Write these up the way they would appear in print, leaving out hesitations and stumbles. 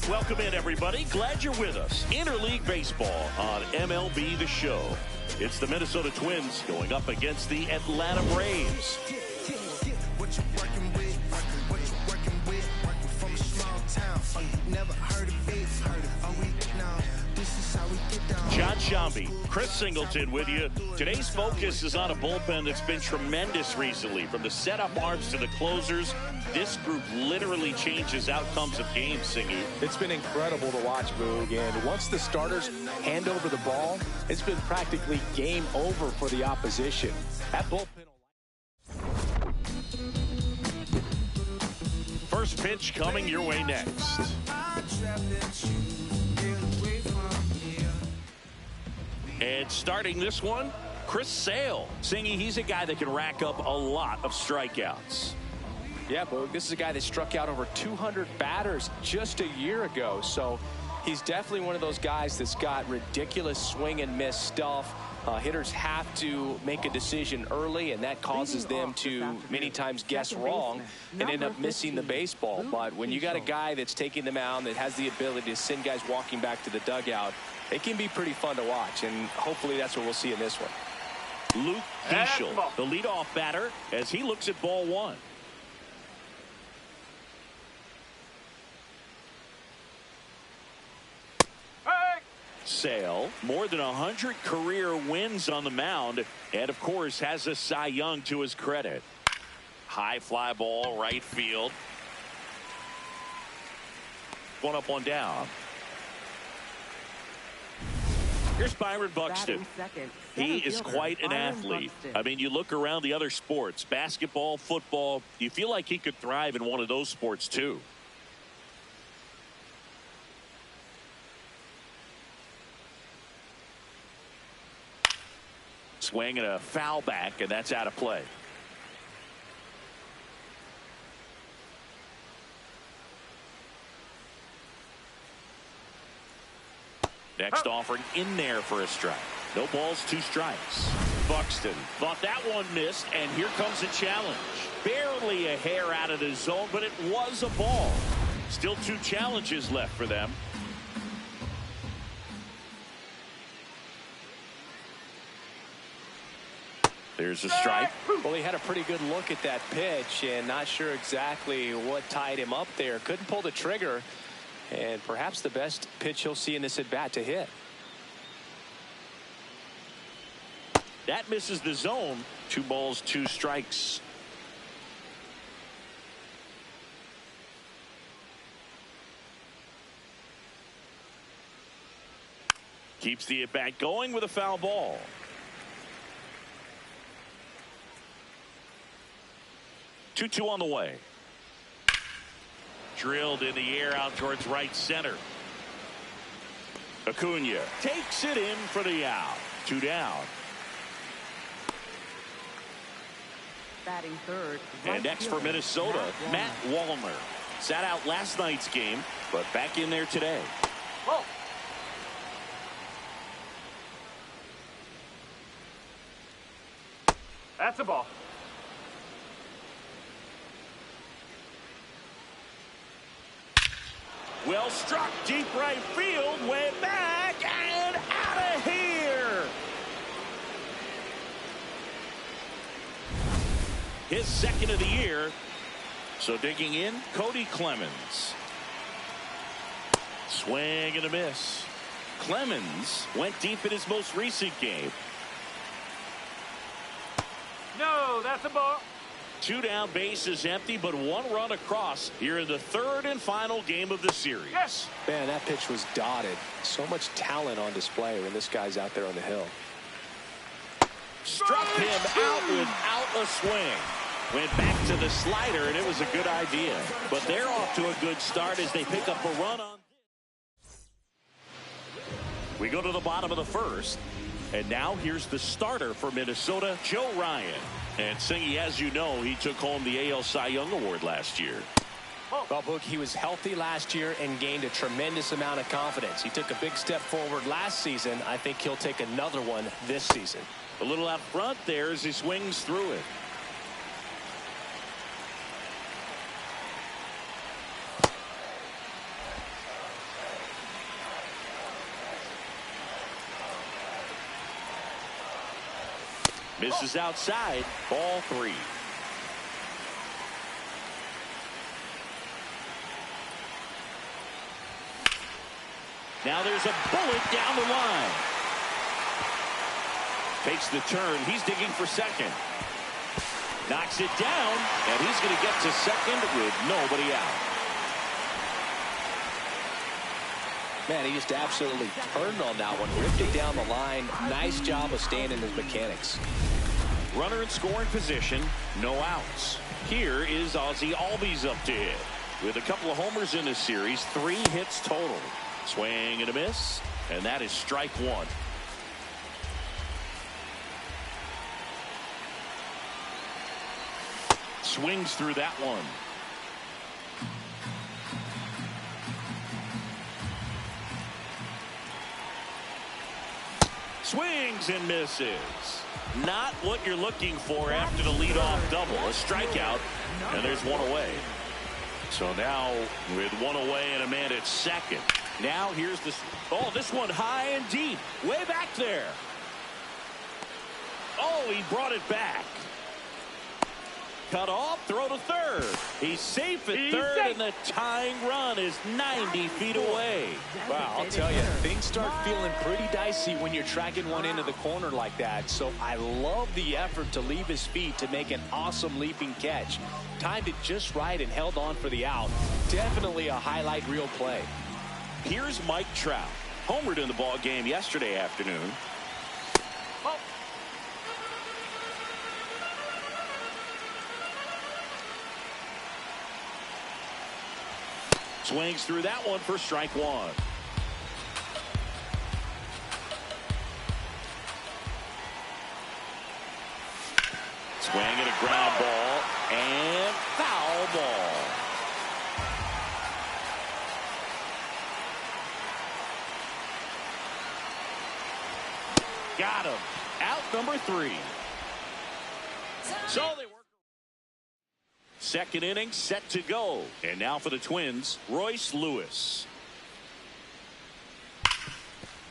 And welcome in, everybody. Glad you're with us. Interleague Baseball on MLB The Show. It's the Minnesota Twins going up against the Atlanta Braves. John Shambi, Chris Singleton with you. Today's focus is on a bullpen that's been tremendous recently. From the setup arms to the closers, this group literally changes outcomes of games, Singy. It's been incredible to watch, Boog. And once the starters hand over the ball, it's been practically game over for the opposition. That bullpen. First pitch coming your way next. And starting this one, Chris Sale. Singy, he's a guy that can rack up a lot of strikeouts. Yeah, Boog, this is a guy that struck out over 200 batters just a year ago. So he's definitely one of those guys that's got ridiculous swing and miss stuff. Hitters have to make a decision early, and that causes them to many times guess wrong and end up missing the baseball. But when you got a guy that's taking them out that has the ability to send guys walking back to the dugout, it can be pretty fun to watch, and hopefully that's what we'll see in this one. Luke Diesel, the leadoff batter, as he looks at ball one. Sale, more than 100 career wins on the mound, and of course has a Cy Young to his credit. High fly ball, right field. One up, one down. Here's Byron Buxton. He is quite an athlete. I mean, you look around the other sports, basketball, football, you feel like he could thrive in one of those sports too. Swing and a foul back, and that's out of play. Next offering in there for a strike. No balls, two strikes. Buxton thought that one missed, and here comes a challenge. Barely a hair out of the zone, but it was a ball. Still two challenges left for them. There's a strike. Well, he had a pretty good look at that pitch and not sure exactly what tied him up there. Couldn't pull the trigger, and perhaps the best pitch he'll see in this at bat to hit. That misses the zone. 2 balls, 2 strikes. Keeps the at bat going with a foul ball. Two on the way. Drilled in the air out towards right center. Acuna takes it in for the out. 2 down. Batting third. And next for Minnesota, Matt Wallner. Sat out last night's game, but back in there today. Whoa. That's a ball. Well struck, deep right field, way back and out of here. His second of the year. So digging in, Cody Clemens. Swing and a miss. Clemens went deep in his most recent game. No, that's a ball. 2 down, bases empty, but 1 run across here in the 3rd and final game of the series. Yes. Man, that pitch was dotted. So much talent on display when this guy's out there on the hill. Struck him out without a swing. Went back to the slider, and it was a good idea. But they're off to a good start as they pick up a run on. We go to the bottom of the 1st. And now here's the starter for Minnesota, Joe Ryan. And Singy, as you know, he took home the AL Cy Young Award last year. Well, Boog, he was healthy last year and gained a tremendous amount of confidence. He took a big step forward last season. I think he'll take another one this season. A little out front there as he swings through it. Misses outside, ball 3. Now there's a bullet down the line. Takes the turn. He's digging for second. Knocks it down, and he's going to get to second with nobody out. Man, he just absolutely turned on that one. Ripped it down the line. Nice job of staying in his mechanics. Runner in scoring position, no outs. Here is Ozzie Albies up to hit. With a couple of homers in this series, 3 hits total. Swing and a miss, and that is strike 1. Swings through that one. Swings and misses. Not what you're looking for after the leadoff double. A strikeout, and there's 1 away. So now with 1 away and a man at second. Now here's this. Oh, this one high and deep. Way back there. Oh, he brought it back. Cut off, throw to third. He's safe at third, and the tying run is 90 feet away. Wow, I'll tell you, things start feeling pretty dicey when you're tracking one into the corner like that. So I love the effort to leave his feet to make an awesome leaping catch. Timed it just right and held on for the out. Definitely a highlight reel play. Here's Mike Trout. Homered in the ball game yesterday afternoon. Swings through that one for strike 1. Swing and a ground ball and foul ball. Got him. Out number 3. So they work. Second inning set to go. And now for the Twins, Royce Lewis.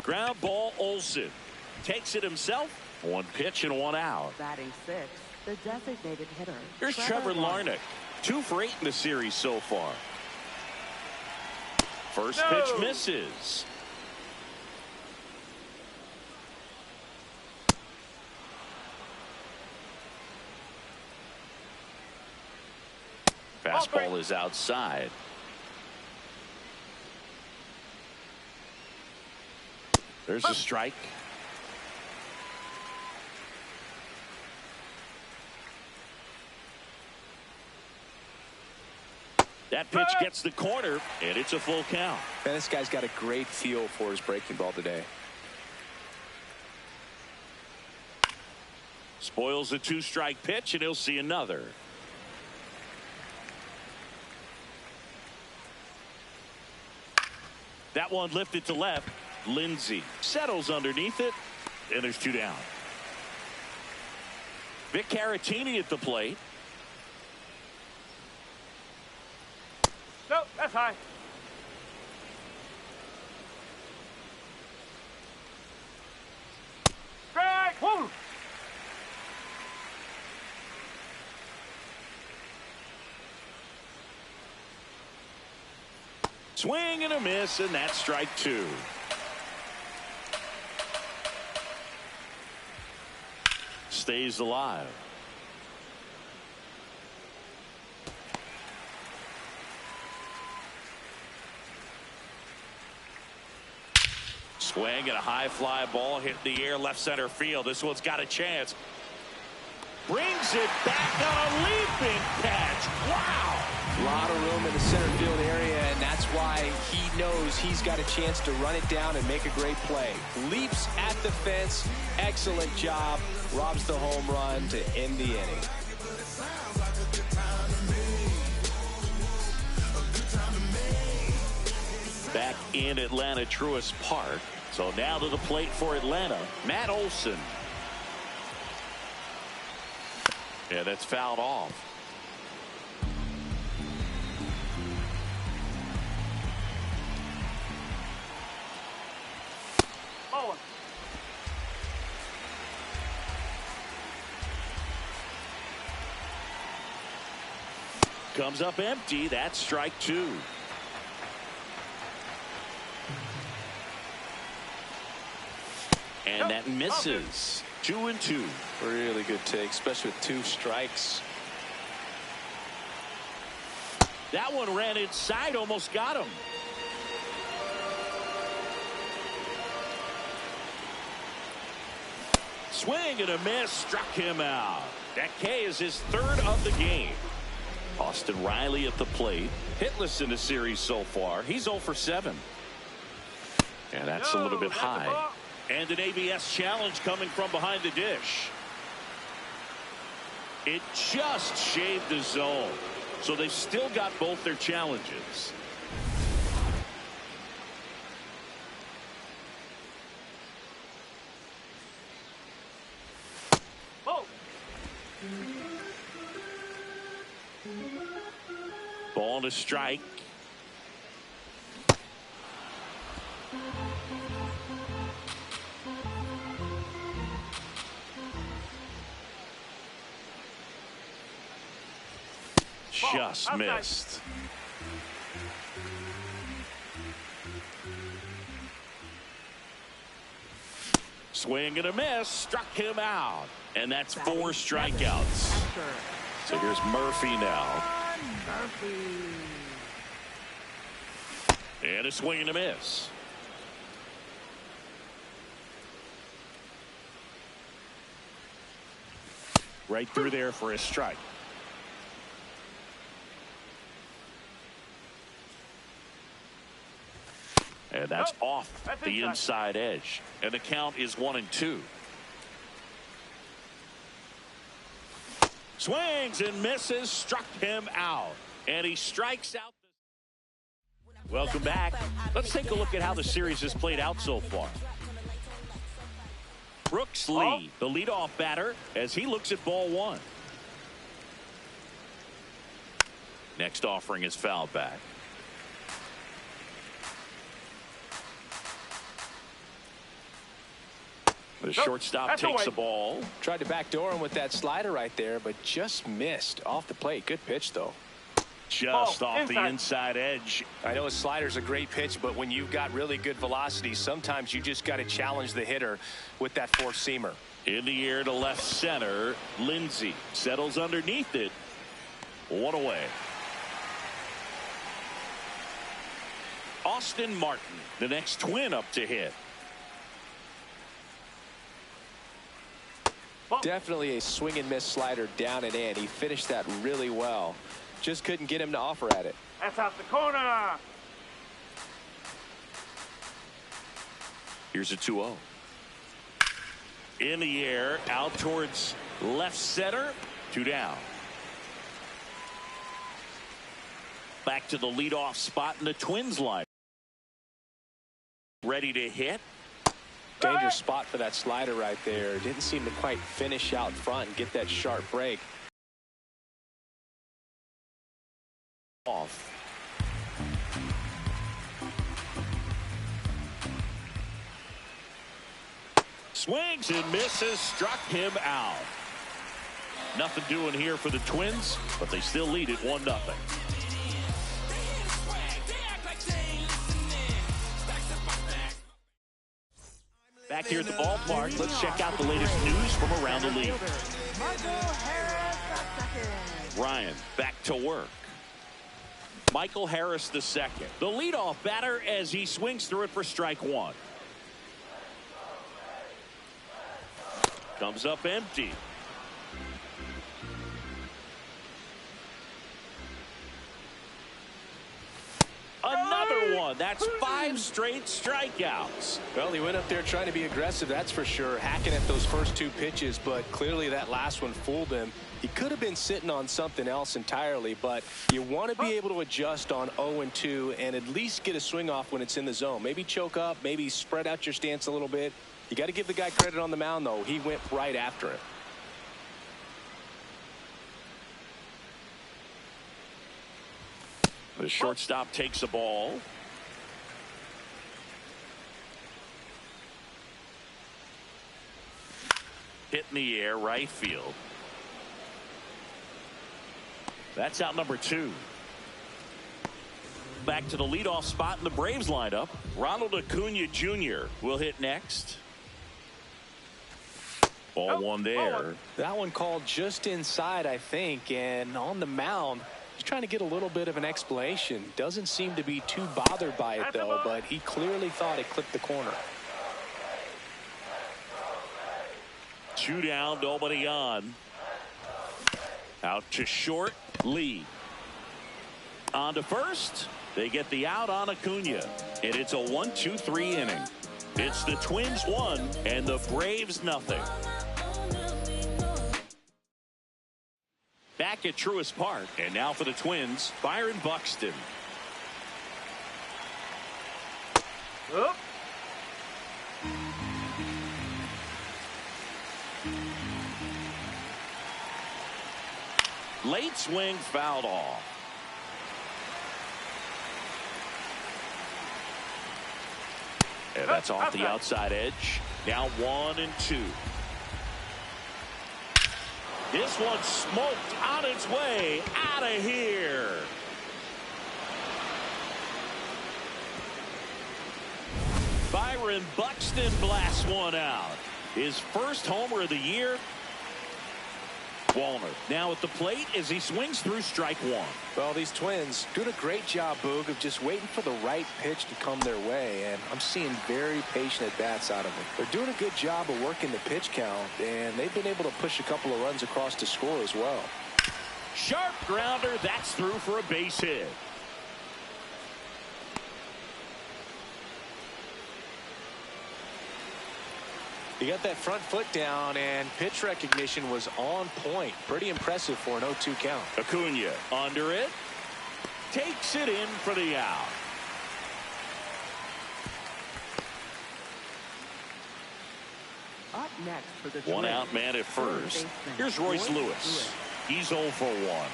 Ground ball, Olsen. Takes it himself. 1 pitch and 1 out. Batting 6, the designated hitter. Here's Trevor Larnach. 2 for 8 in the series so far. First pitch misses. Fastball is outside. There's a strike. That pitch gets the corner, and it's a full count. Man, this guy's got a great feel for his breaking ball today. Spoils a 2-strike pitch, and he'll see another. That one lifted to left. Lindsey settles underneath it, and there's 2 down. Vic Caratini at the plate. No, that's high. Strike. Whoa. Swing and a miss, and that's strike 2. stays alive. Swing and a high fly ball hit in the air left center field. This one's got a chance. Brings it back on a leaping catch. Wow. A lot of room in the center field area, and that's why he knows he's got a chance to run it down and make a great play. Leaps at the fence. Excellent job. Robs the home run to end the inning. Back in Atlanta Truist Park. So now to the plate for Atlanta, Matt Olson. Yeah, that's fouled off. Oh. Comes up empty. That's strike two. And that misses. 2-2. Really good take, especially with 2 strikes. That one ran inside, almost got him. Swing and a miss, struck him out. That K is his 3rd of the game. Austin Riley at the plate. Hitless in the series so far. He's 0 for 7. And that's a little bit high. And an ABS challenge coming from behind the dish. It just shaved the zone. So they've still got both their challenges. Oh. Ball to strike. Just missed. Swing and a miss, struck him out. And that's 4 strikeouts. So here's Murphy now. And a swing and a miss. Right through there for a strike. And that's off the inside edge. And the count is 1-2. Swings and misses, struck him out. And he strikes out. Welcome back. Let's take a look at how the series has played out so far. Brooks Lee, the leadoff batter, as he looks at ball 1. Next offering is fouled back. The shortstop takes the ball. Tried to backdoor him with that slider right there, but just missed off the plate. Good pitch, though. Just off the inside edge. I know a slider's a great pitch, but when you've got really good velocity, sometimes you just got to challenge the hitter with that four-seamer. In the air to left center. Lindsey settles underneath it. 1 away. Austin Martin, the next Twin up to hit. Definitely a swing and miss slider down and in. He finished that really well. Just couldn't get him to offer at it. That's out the corner. Here's a 2-0. In the air, out towards left center. 2 down. Back to the leadoff spot in the Twins line. Ready to hit. Dangerous spot for that slider right there. Didn't seem to quite finish out front and get that sharp break. Off. Swings and misses, struck him out. Nothing doing here for the Twins, but they still lead it 1-0. back here at the ballpark. Let's check out the latest news from around the league. Ryan back to work. Michael Harris the second. The leadoff batter as he swings through it for strike one. Comes up empty. Another one. That's 5 straight strikeouts. Well, he went up there trying to be aggressive, that's for sure, hacking at those first 2 pitches, but clearly that last one fooled him. He could have been sitting on something else entirely, but you want to be able to adjust on 0-2 and at least get a swing off when it's in the zone. Maybe choke up, maybe spread out your stance a little bit. You got to give the guy credit on the mound, though. He went right after it. The shortstop takes a ball. Hit in the air, right field. That's out number 2. Back to the leadoff spot in the Braves lineup. Ronald Acuna Jr. will hit next. Ball one there. That one called just inside, I think, and on the mound, he's trying to get a little bit of an explanation. Doesn't seem to be too bothered by it, though, but he clearly thought it clipped the corner. 2 down, nobody on. Out to short, Lee. On to first. They get the out on Acuna. And it's a 1-2-3 inning. It's the Twins 1 and the Braves nothing. Back at Truist Park. And now for the Twins, Byron Buxton. Up. Late swing fouled off. And that's off the outside edge. Now 1-2. This one smoked on its way out of here. Byron Buxton blasts one out. His first homer of the year. Wallner now at the plate as he swings through strike one. Well, these Twins doing a great job, Boog, of just waiting for the right pitch to come their way, and I'm seeing very patient at-bats out of them. They're doing a good job of working the pitch count, and they've been able to push a couple of runs across to score as well. Sharp grounder, that's through for a base hit. He got that front foot down, and pitch recognition was on point. Pretty impressive for an 0-2 count. Acuna under it. Takes it in for the out. Up next for the One Twins, out man at first. baseman Here's Royce Lewis. He's 0 for 1.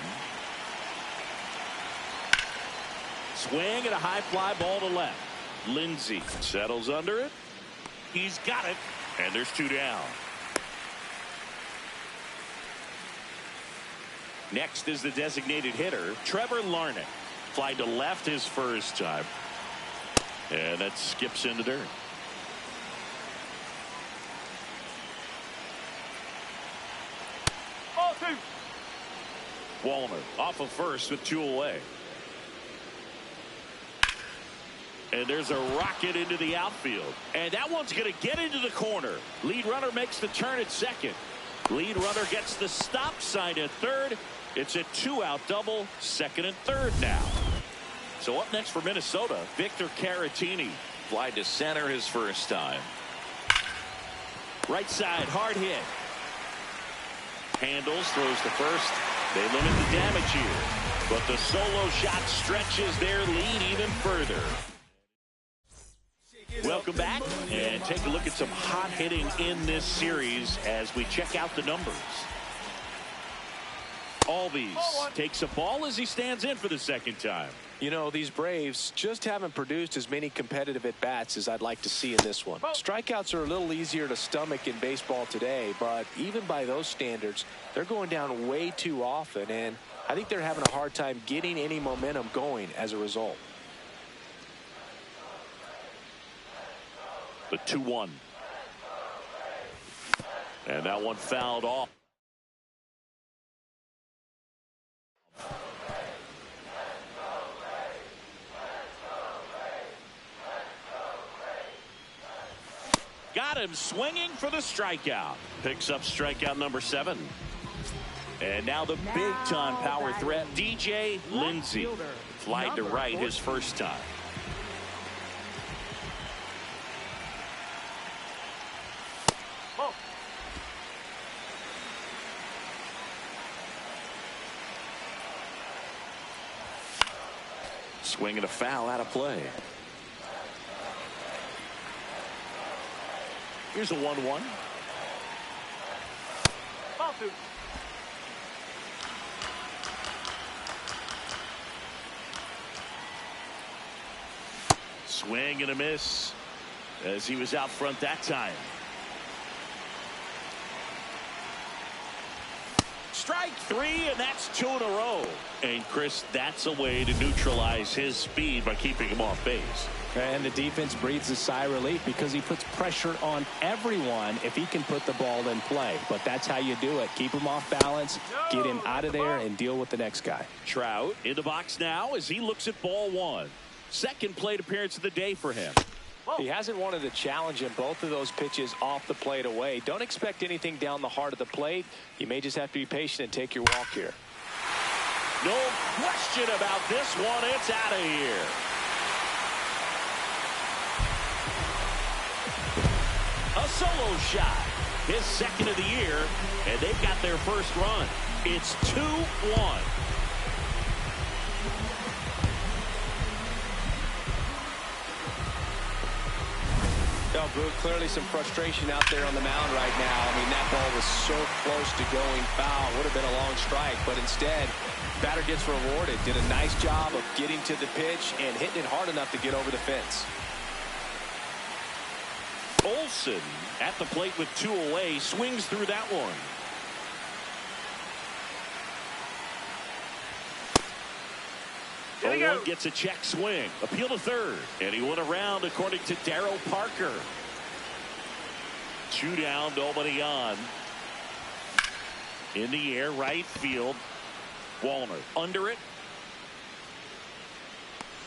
Swing and a high fly ball to left. Lindsey settles under it. He's got it. And there's 2 down. Next is the designated hitter, Trevor Larnach. Fly to left his first time. And that skips into dirt. Ball 2. Wallner off of first with 2 away. And there's a rocket into the outfield. And that one's going to get into the corner. Lead runner makes the turn at second. Lead runner gets the stop sign at third. It's a 2-out double, second and third now. So up next for Minnesota, Victor Caratini. Fly to center his first time. Right side, hard hit. Handles, throws to first. They limit the damage here. But the solo shot stretches their lead even further. Welcome back and take a look at some hot hitting in this series as we check out the numbers. Albies takes a ball as he stands in for the second time. You know, these Braves just haven't produced as many competitive at-bats as I'd like to see in this one. Strikeouts are a little easier to stomach in baseball today, but even by those standards, they're going down way too often, and I think they're having a hard time getting any momentum going as a result. The 2-1. And that one fouled off. Got him swinging for the strikeout. Picks up strikeout number 7. And now the big-time power threat, DJ Lindsay. Flied to right his first time. Oh. Swinging a foul out of play. Here's a 1-1. Ball 2. Swing and a miss as he was out front that time. Strike 3, and that's 2 in a row. And Chris, that's a way to neutralize his speed by keeping him off base. And the defense breathes a sigh of relief because he puts pressure on everyone if he can put the ball in play. But that's how you do it. Keep him off balance, get him out of there, and deal with the next guy. Trout in the box now as he looks at ball 1. Second plate appearance of the day for him. He hasn't wanted to challenge in both of those pitches off the plate away. Don't expect anything down the heart of the plate. You may just have to be patient and take your walk here. No question about this one. It's out of here. A solo shot. His second of the year, and they've got their first run. It's 2-1. No, Brew, clearly some frustration out there on the mound right now. I mean, that ball was so close to going foul. Would have been a long strike, but instead, batter gets rewarded. Did a nice job of getting to the pitch and hitting it hard enough to get over the fence. Olsen at the plate with 2 away, swings through that one. One gets a check swing. Appeal to third. And he went around according to Darryl Parker. 2 down, nobody on. In the air, right field. Wallner under it.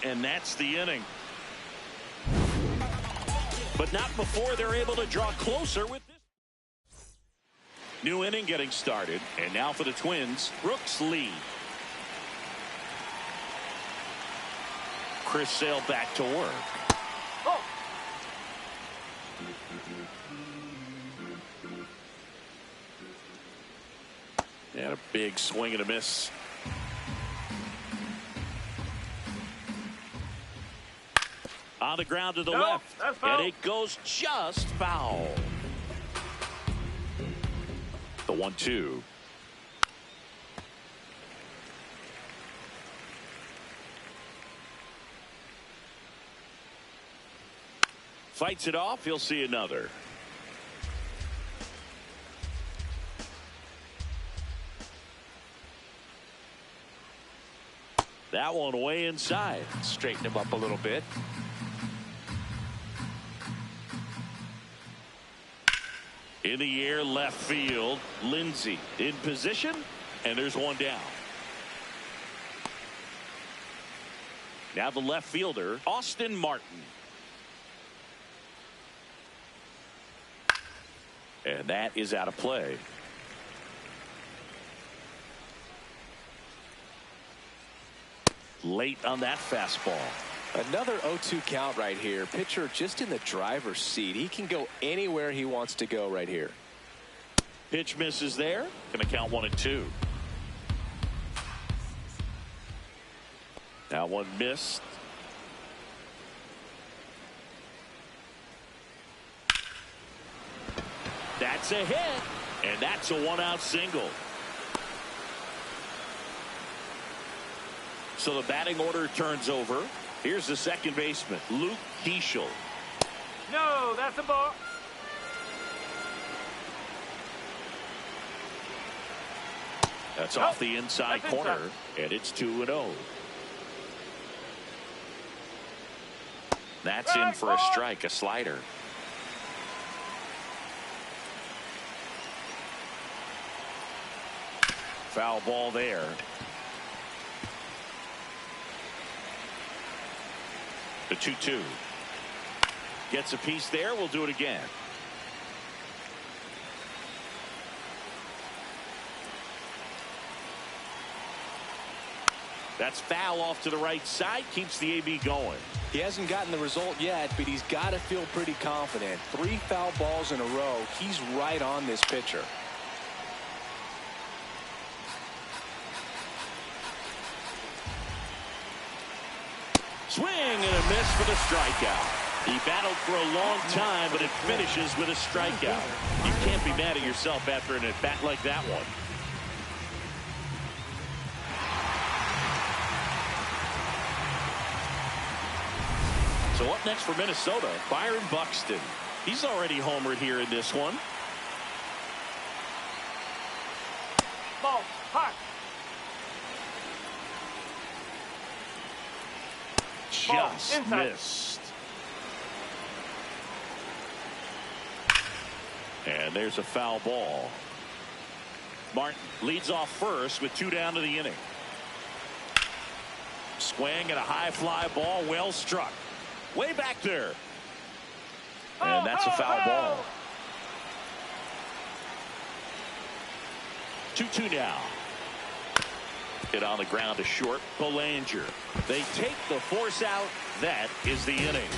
And that's the inning. But not before they're able to draw closer with this. New inning getting started. And now for the Twins, Brooks lead. Chris Sale back to work. Oh. And a big swing and a miss. On the ground to the left. And it goes just foul. The 1-2. Fights it off. He'll see another. That one way inside. Straighten him up a little bit. In the air, left field. Lindsay in position, and there's one down. Now the left fielder, Austin Martin. And that is out of play. Late on that fastball. Another 0-2 count right here. Pitcher just in the driver's seat. He can go anywhere he wants to go right here. Pitch misses there. Going to count 1-2. Now one missed. That's a hit, and that's a 1-out single. So the batting order turns over. Here's the second baseman, Luke Diesel. No, that's a ball. That's off the inside corner, and it's 2-0. That's in for a strike, a slider. Foul ball there. The 2-2. Gets a piece there. We'll do it again. That's foul off to the right side. Keeps the AB going. He hasn't gotten the result yet, but he's got to feel pretty confident. 3 foul balls in a row. He's right on this pitcher. Swing and a miss for the strikeout. He battled for a long time, but it finishes with a strikeout. You can't be mad at yourself after an at-bat like that one. So up next for Minnesota, Byron Buxton. He's already homered here in this one. Ball. Hot. Just missed. And there's a foul ball. Martin leads off first with 2 down to the inning. Swing and a high fly ball, well struck. Way back there. And that's a foul ball. 2-2 now. Hit on the ground to short. Belanger. They take the force out. That is the inning.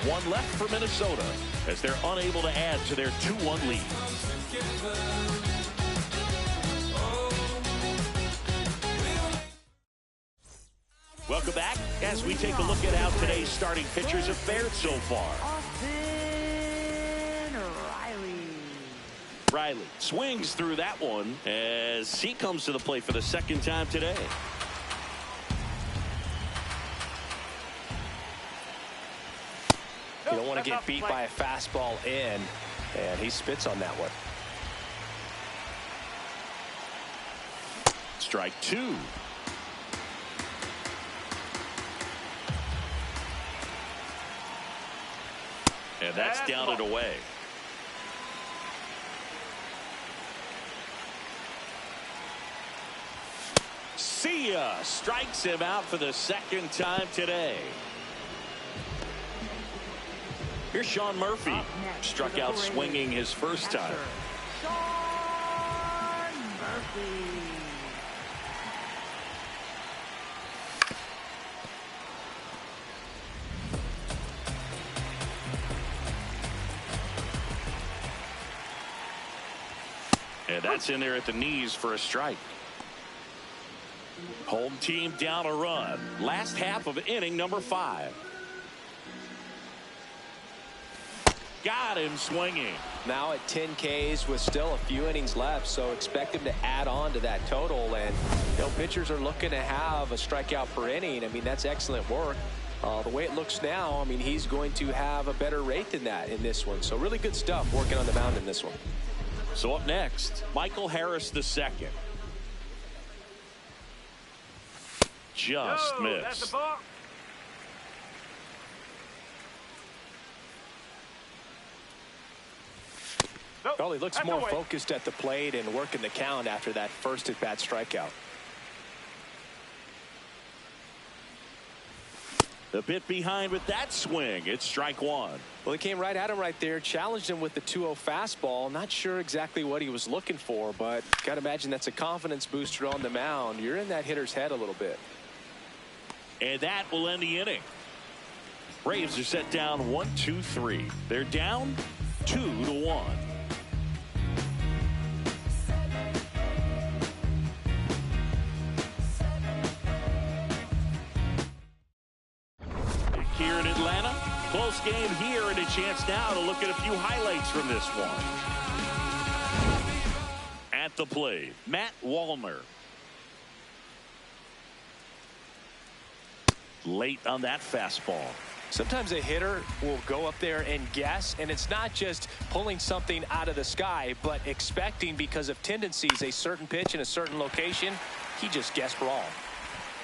1 left for Minnesota as they're unable to add to their 2-1 lead. Welcome back as we take a look at how today's starting pitchers have fared so far. Riley swings through that one as he comes to the plate for the 2nd time today. You don't want to get beat by a fastball in, and he spits on that one. Strike 2. And that's down and away. See ya. Strikes him out for the 2nd time today. Here's Sean Murphy. Struck out swinging his first time. Sean Murphy. And that's in there at the knees for a strike. Home team down a run. Last half of inning number 5. Got him swinging. Now at 10 Ks with still a few innings left, so expect him to add on to that total. And you know, pitchers are looking to have a strikeout per inning. I mean, that's excellent work. The way it looks now, I mean, he's going to have a better rate than that in this one. So really good stuff working on the mound in this one. So up next, Michael Harris II. Just missed. That's a ball. Well, he looks more focused at the plate and working the count after that first at-bat strikeout. The bit behind with that swing. It's strike 1. Well, he came right at him right there, challenged him with the 2-0 fastball. Not sure exactly what he was looking for, but got to imagine that's a confidence booster on the mound. You're in that hitter's head a little bit. And that will end the inning. Braves are set down 1-2-3. They're down 2-1. Here in Atlanta, close game here, and a chance now to look at a few highlights from this one. At the plate, Matt Wallner. Late on that fastball. Sometimes a hitter will go up there and guess, and it's not just pulling something out of the sky, but expecting because of tendencies a certain pitch in a certain location. He just guessed wrong.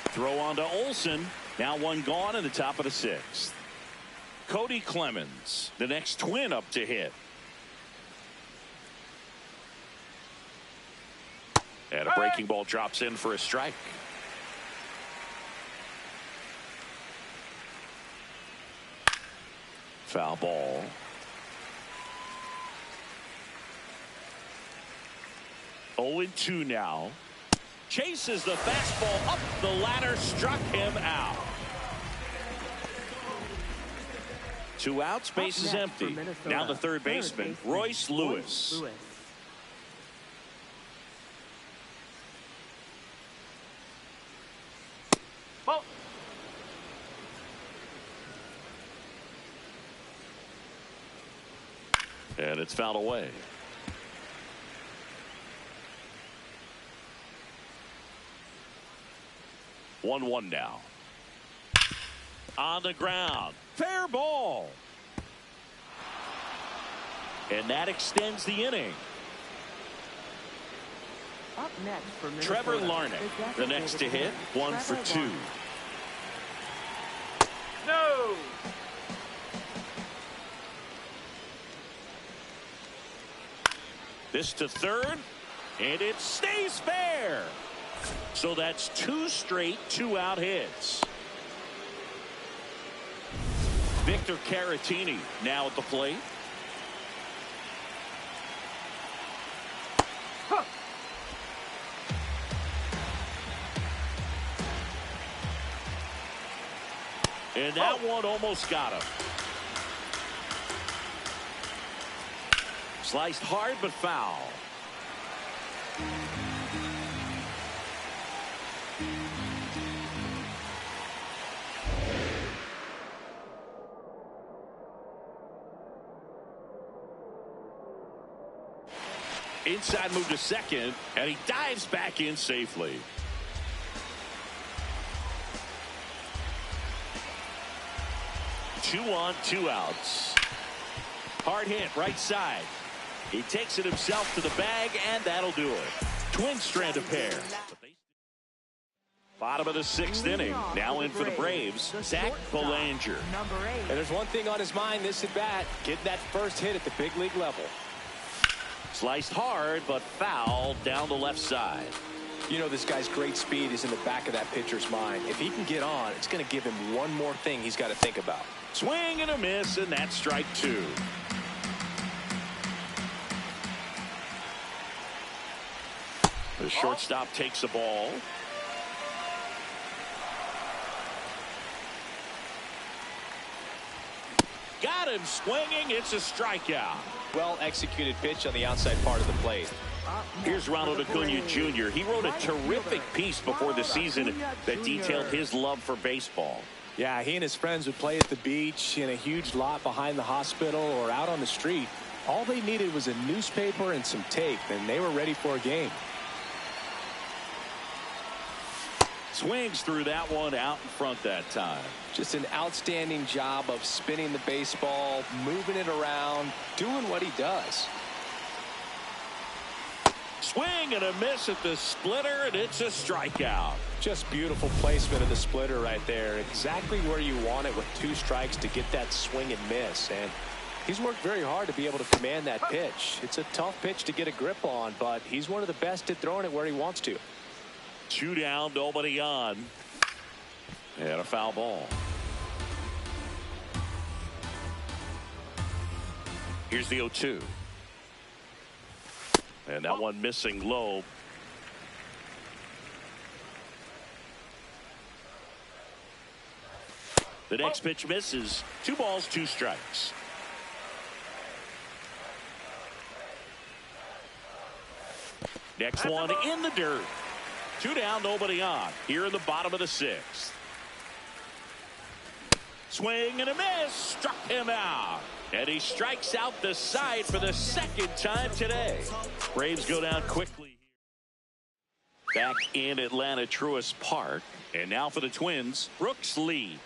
Throw on to Olsen. Now 1 gone in the top of the 6th. Cody Clemens, the next Twin up to hit. And a breaking ball drops in for a strike. Foul ball. Oh, 0-2 now. Chases the fastball up the ladder, struck him out. 2 outs, base is empty. Now the third baseman, Royce Lewis. Ball. And it's fouled away. One now. On the ground. Fair ball. And that extends the inning. Up next for Minnesota, Trevor Larnach, the next to hit, 1 for 2. No. This to third, and it stays fair. So that's 2 straight 2-out hits. Victor Caratini now at the plate. Huh. And that one almost got him. Sliced hard but foul. Inside move to second, and he dives back in safely. Two on, 2 outs. Hard hit, right side. He takes it himself to the bag, and that'll do it. Twin strand of pair. Bottom of the 6th inning. Now in for the Braves, Zach Belanger. And there's one thing on his mind this at bat, getting that first hit at the big league level. Sliced hard, but fouled down the left side. You know, this guy's great speed is in the back of that pitcher's mind. If he can get on, it's going to give him one more thing he's got to think about. Swing and a miss, and that's strike 2. The shortstop takes the ball. Got him swinging. It's a strikeout. Well executed pitch on the outside part of the plate. Here's Ronald Acuna Jr. He wrote a terrific piece before the season that detailed his love for baseball. Yeah, he and his friends would play at the beach, in a huge lot behind the hospital, or out on the street. All they needed was a newspaper and some tape, and they were ready for a game. Swings through that one out in front that time. Just an outstanding job of spinning the baseball, moving it around, doing what he does. Swing and a miss at the splitter, and it's a strikeout. Just beautiful placement of the splitter right there. Exactly where you want it with 2 strikes to get that swing and miss. And he's worked very hard to be able to command that pitch. It's a tough pitch to get a grip on, but he's one of the best at throwing it where he wants to. 2 down, nobody on. And a foul ball. Here's the 0-2. And that one missing low. The next pitch misses. 2 balls, 2 strikes. Next one in the dirt. 2 down, nobody on. Here in the bottom of the 6th. Swing and a miss. Struck him out. And he strikes out the side for the 2nd time today. Braves go down quickly. Back in Atlanta Truist Park. And now for the Twins, Brooks Lee.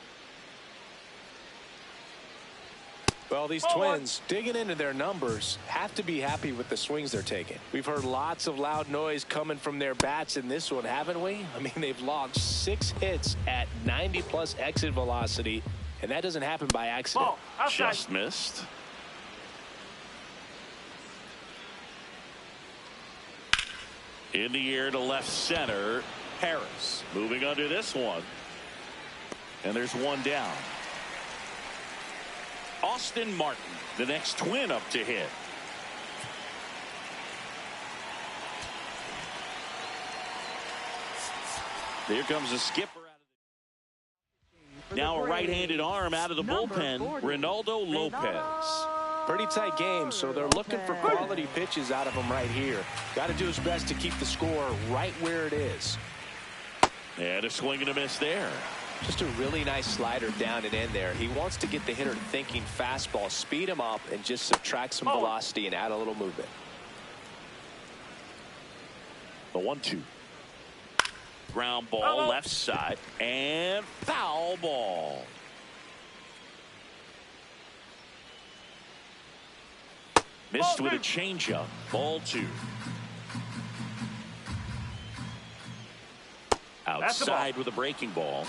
Well, these Twins, digging into their numbers, have to be happy with the swings they're taking. We've heard lots of loud noise coming from their bats in this one, haven't we? I mean, they've logged 6 hits at 90+ exit velocity, and that doesn't happen by accident. Just missed. In the air to left center. Harris moving under this one. And there's one down. Austin Martin, the next Twin up to hit. Here comes a skipper. Now a right-handed arm out of the bullpen, Ronaldo Lopez. Pretty tight game, so they're looking for quality pitches out of him right here. Got to do his best to keep the score right where it is. And a swing and a miss there. Just a really nice slider down and in there. He wants to get the hitter thinking fastball, speed him up, and just subtract some velocity and add a little movement. The 1-2. Ground ball left side and foul ball. Missed with a changeup. Ball 2. Outside with a breaking ball.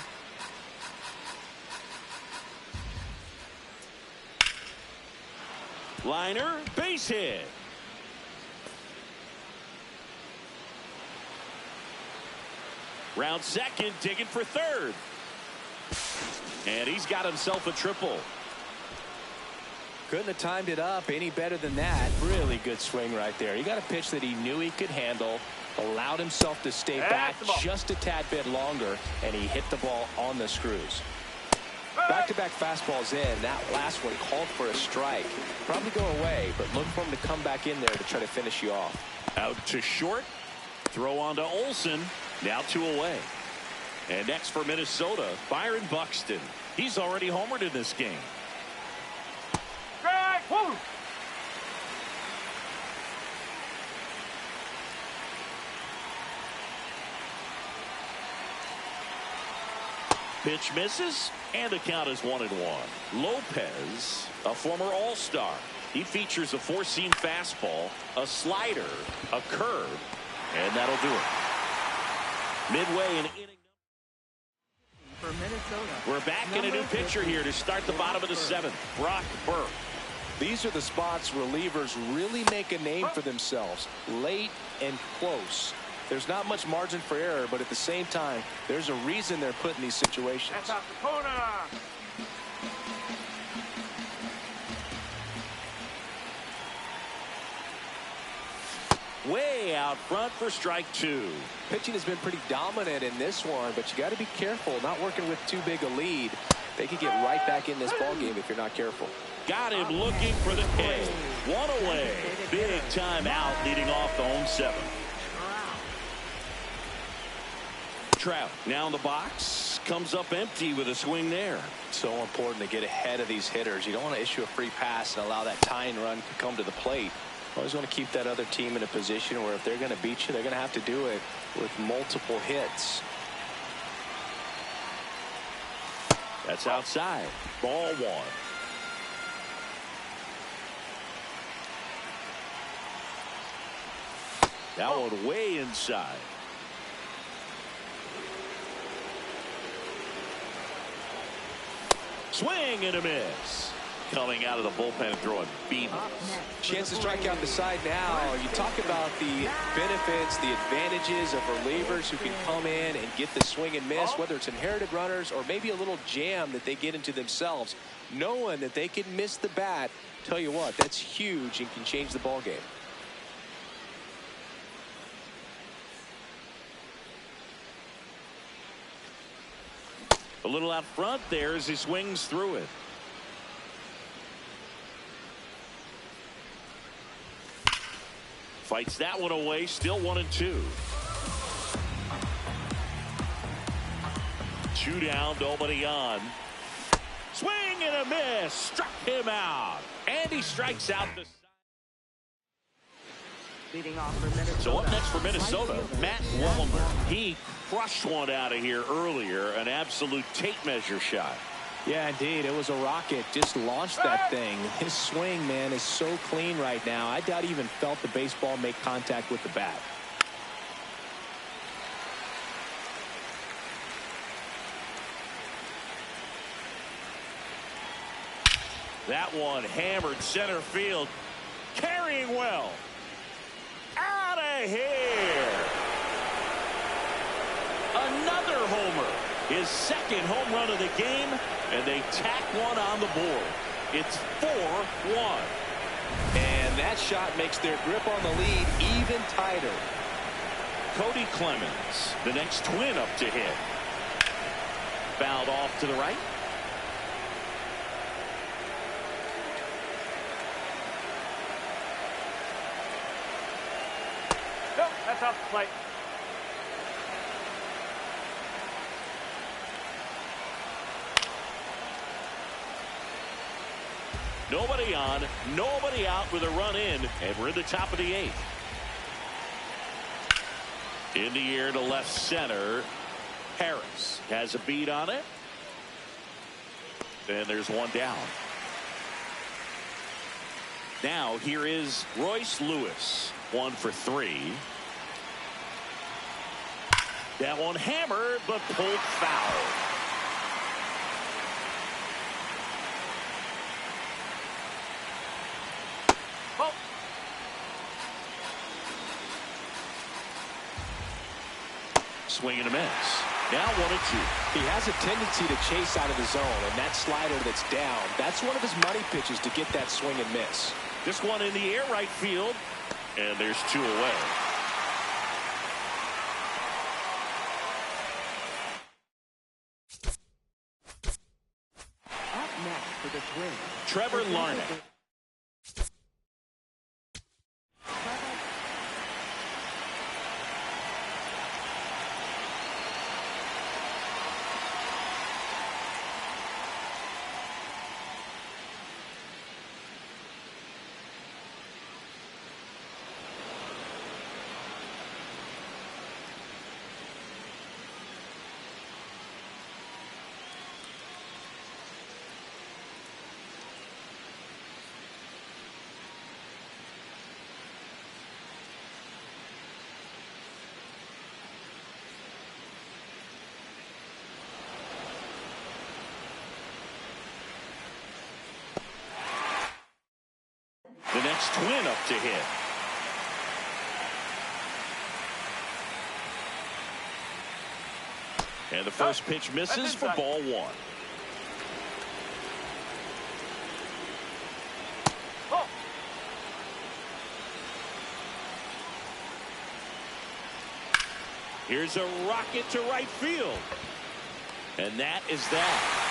Liner, base hit. Round second, digging for third. And he's got himself a triple. Couldn't have timed it up any better than that. Really good swing right there. He got a pitch that he knew he could handle, allowed himself to stay back just a tad bit longer, and he hit the ball on the screws. Back-to-back fastballs in. That last one called for a strike. Probably go away, but look for him to come back in there to try to finish you off. Out to short. Throw on to Olsen. Now 2 away. And next for Minnesota, Byron Buxton. He's already homered in this game. Pitch misses, and the count is 1-1. Lopez, a former All-Star. He features a 4-seam fastball, a slider, a curve, and that'll do it. Midway in inning for Minnesota. We're back in a new pitcher here to start the bottom of the 7th. Brock Burke. These are the spots relievers really make a name for themselves. Late and close. There's not much margin for error, but at the same time, there's a reason they're put in these situations. That's out the corner. Way out front for strike 2. Pitching has been pretty dominant in this one, but you got to be careful. Not working with too big a lead. They could get right back in this ball game if you're not careful. Got him looking for the K. 1 away. Big time out leading off the home 7th. Trout now in the box, comes up empty with a swing there. So important to get ahead of these hitters. You don't want to issue a free pass and allow that tying run to come to the plate. Always want to keep that other team in a position where if they're going to beat you, they're going to have to do it with multiple hits. That's outside. Ball 1. That one way inside. Swing and a miss. Coming out of the bullpen and throwing beam. Chance to strike out the side now. You talk about the benefits, the advantages of relievers who can come in and get the swing and miss, whether it's inherited runners or maybe a little jam that they get into themselves. Knowing that they can miss the bat, tell you what, that's huge and can change the ball game. A little out front there as he swings through it. Fights that one away, still 1-2. 2 down, nobody on. Swing and a miss, struck him out. And he strikes out the Leading off for Minnesota. So up next for Minnesota, Matt Wallner. He crushed one out of here earlier, an absolute tape measure shot. Yeah, indeed. It was a rocket. Just launched that thing. His swing, man, is so clean right now. I doubt he even felt the baseball make contact with the bat. That one hammered center field. Carrying well. Out of here. another homer. His second home run of the game, and they tack one on the board. It's 4-1. And that shot makes their grip on the lead even tighter. Cody Clemens, the next Twin up to hit. Fouled off to the right. Nope, that's off the plate. Nobody on, nobody out with a run in, and we're in the top of the 8th. In the air to left center. Harris has a beat on it. And there's one down. Now here is Royce Lewis. 1 for 3. That one hammered, but pulled foul. Swing and a miss. Now 1-2. He has a tendency to chase out of the zone, and that slider that's down, that's one of his money pitches to get that swing and miss. This one in the air right field, and there's 2 away. Up next for the Twins, Trevor Larnach. The next Twin up to hit. And the first pitch misses for ball 1. Oh. Here's a rocket to right field. And that is that.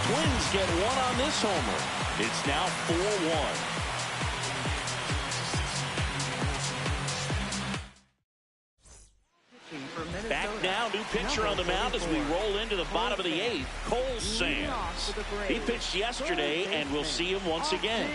Twins get one on this homer. It's now 4-1. Back now, new pitcher on the mound as we roll into the bottom of the 8th, Cole Sands. He pitched yesterday, and we'll see him once again.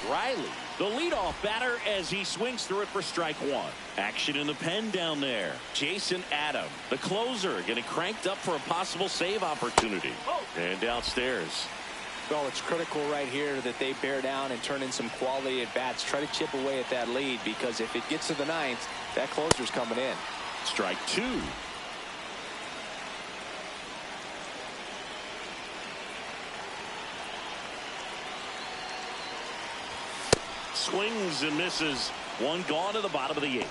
Riley, the leadoff batter, as he swings through it for strike 1. Action in the pen down there. Jason Adam, the closer, getting cranked up for a possible save opportunity. And downstairs. Well, it's critical right here that they bear down and turn in some quality at bats. Try to chip away at that lead, because if it gets to the 9th, that closer's coming in. Strike 2. Swings and misses. One gone to the bottom of the 8th.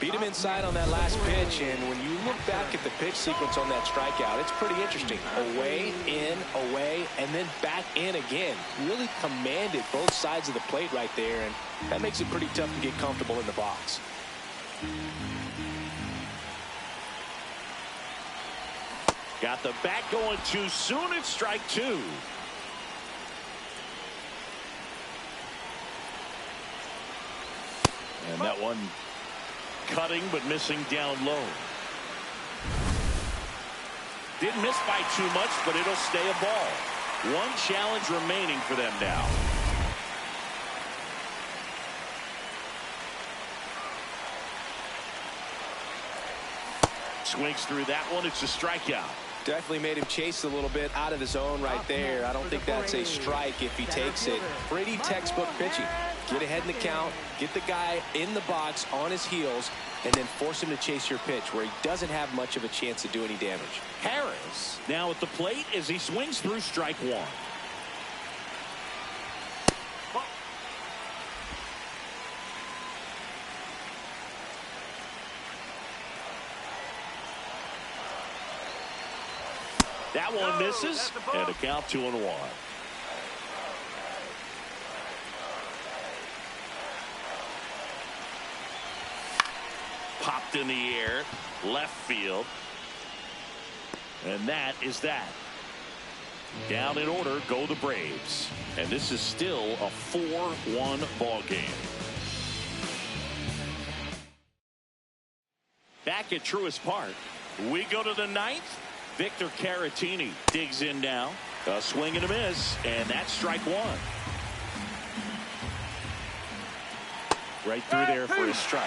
Beat him inside on that last pitch, and when you look back at the pitch sequence on that strikeout, it's pretty interesting. Away, in, away, and then back in again. Really commanded both sides of the plate right there, and that makes it pretty tough to get comfortable in the box. Got the bat going too soon. It's strike 2. And that one cutting but missing down low. Didn't miss by too much, but it'll stay a ball. One challenge remaining for them now. Swings through that one. It's a strikeout. Definitely made him chase a little bit out of the zone right there. I don't think that's a strike if he takes it. Pretty textbook pitching. Get ahead in the count, get the guy in the box on his heels, and then force him to chase your pitch where he doesn't have much of a chance to do any damage. Harris now at the plate as he swings through strike 1. That one misses, and a count 2-1. Popped in the air, left field. And that is that. Down in order go the Braves. And this is still a 4-1 ball game. Back at Truist Park, we go to the ninth. Victor Caratini digs in now. A swing and a miss, and that's strike one. Right through there for a strike.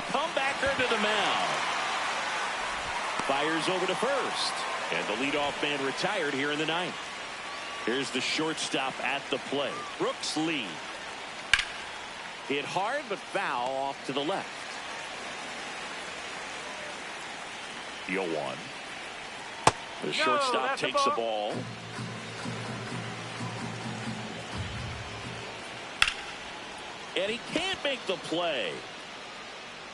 Comebacker to the mound. Fires over to first. And the leadoff man retired here in the ninth. Here's the shortstop at the plate. Brooks Lee. Hit hard but foul off to the left. 0-1. The shortstop takes the ball. And he can't make the play.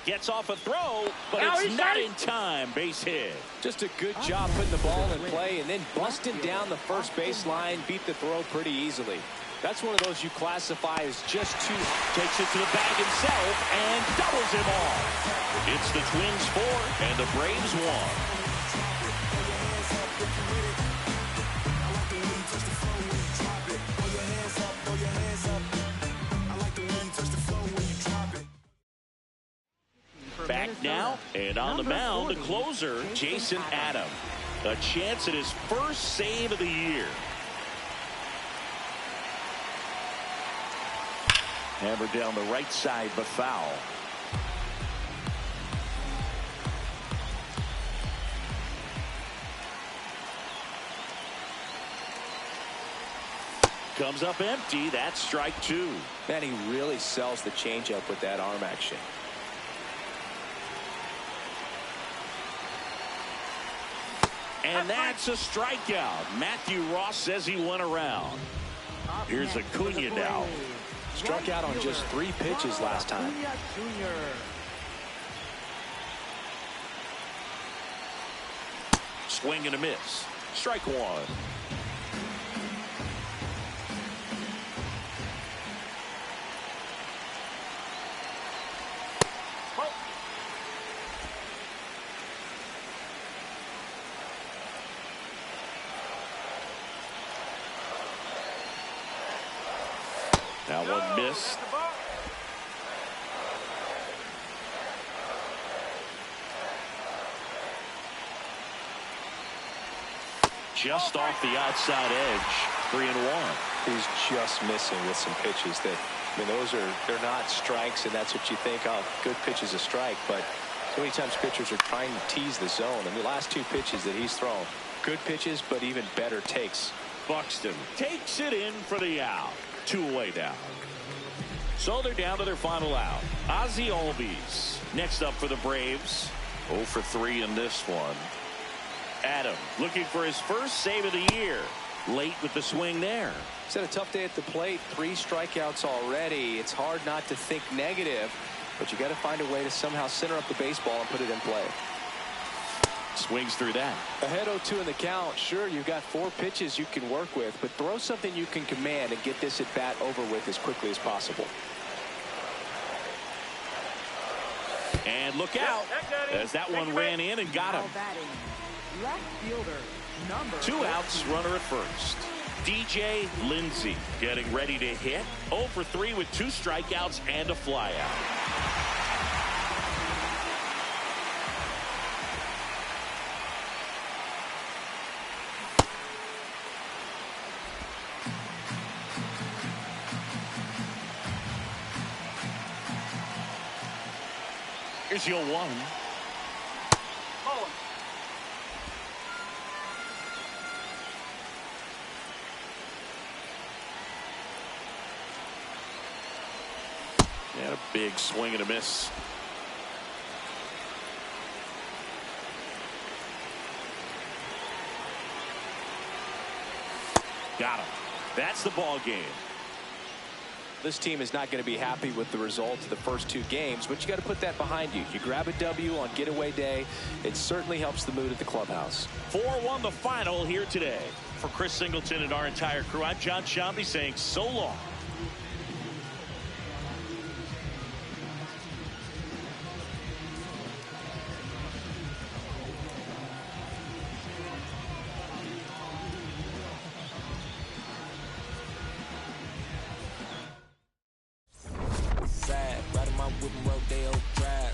Gets off a throw, but it's not in time. Base hit. Just a good job putting the ball in play and then busting down the first baseline. Beat the throw pretty easily. That's one of those you classify as just too. Takes it to the bag himself and doubles him off. It's the Twins 4 and the Braves 1. Back now, and on the mound, the closer, Jason Adam. A chance at his first save of the year. Hammered down the right side, but foul. Comes up empty. That's strike two. Man, he really sells the changeup with that arm action. And that's a strikeout. Matthew Ross says he went around. Here's Acuna now. Struck out on just 3 pitches last time. Swing and a miss. Strike one. That one missed. Just off the outside edge. 3-1. He's just missing with some pitches that, I mean, they're not strikes, and that's what you think of. Good pitch is a strike, but so many times pitchers are trying to tease the zone. And the last 2 pitches that he's thrown, good pitches, but even better takes. Buxton takes it in for the out. 2 away now. So they're down to their final out. Ozzie Albies next up for the Braves. 0 for 3 in this one. Adam looking for his first save of the year. Late with the swing there. He's had a tough day at the plate. 3 strikeouts already. It's hard not to think negative, but you got to find a way to somehow center up the baseball and put it in play. Swings through that. Ahead 0-2 in the count. Sure, you've got 4 pitches you can work with, but throw something you can command and get this at bat over with as quickly as possible. And look out as that one ran in and got him. Left fielder, number 2 outs, runner at first. DJ Lindsay getting ready to hit. 0 for 3 with 2 strikeouts and a flyout. Here's the 0-1. And a big swing and a miss. Got him. That's the ball game. This team is not going to be happy with the results of the first 2 games, but you got to put that behind you. You grab a W on getaway day. It certainly helps the mood at the clubhouse. 4-1 the final here today. For Chris Singleton and our entire crew, I'm John Shambi saying so long.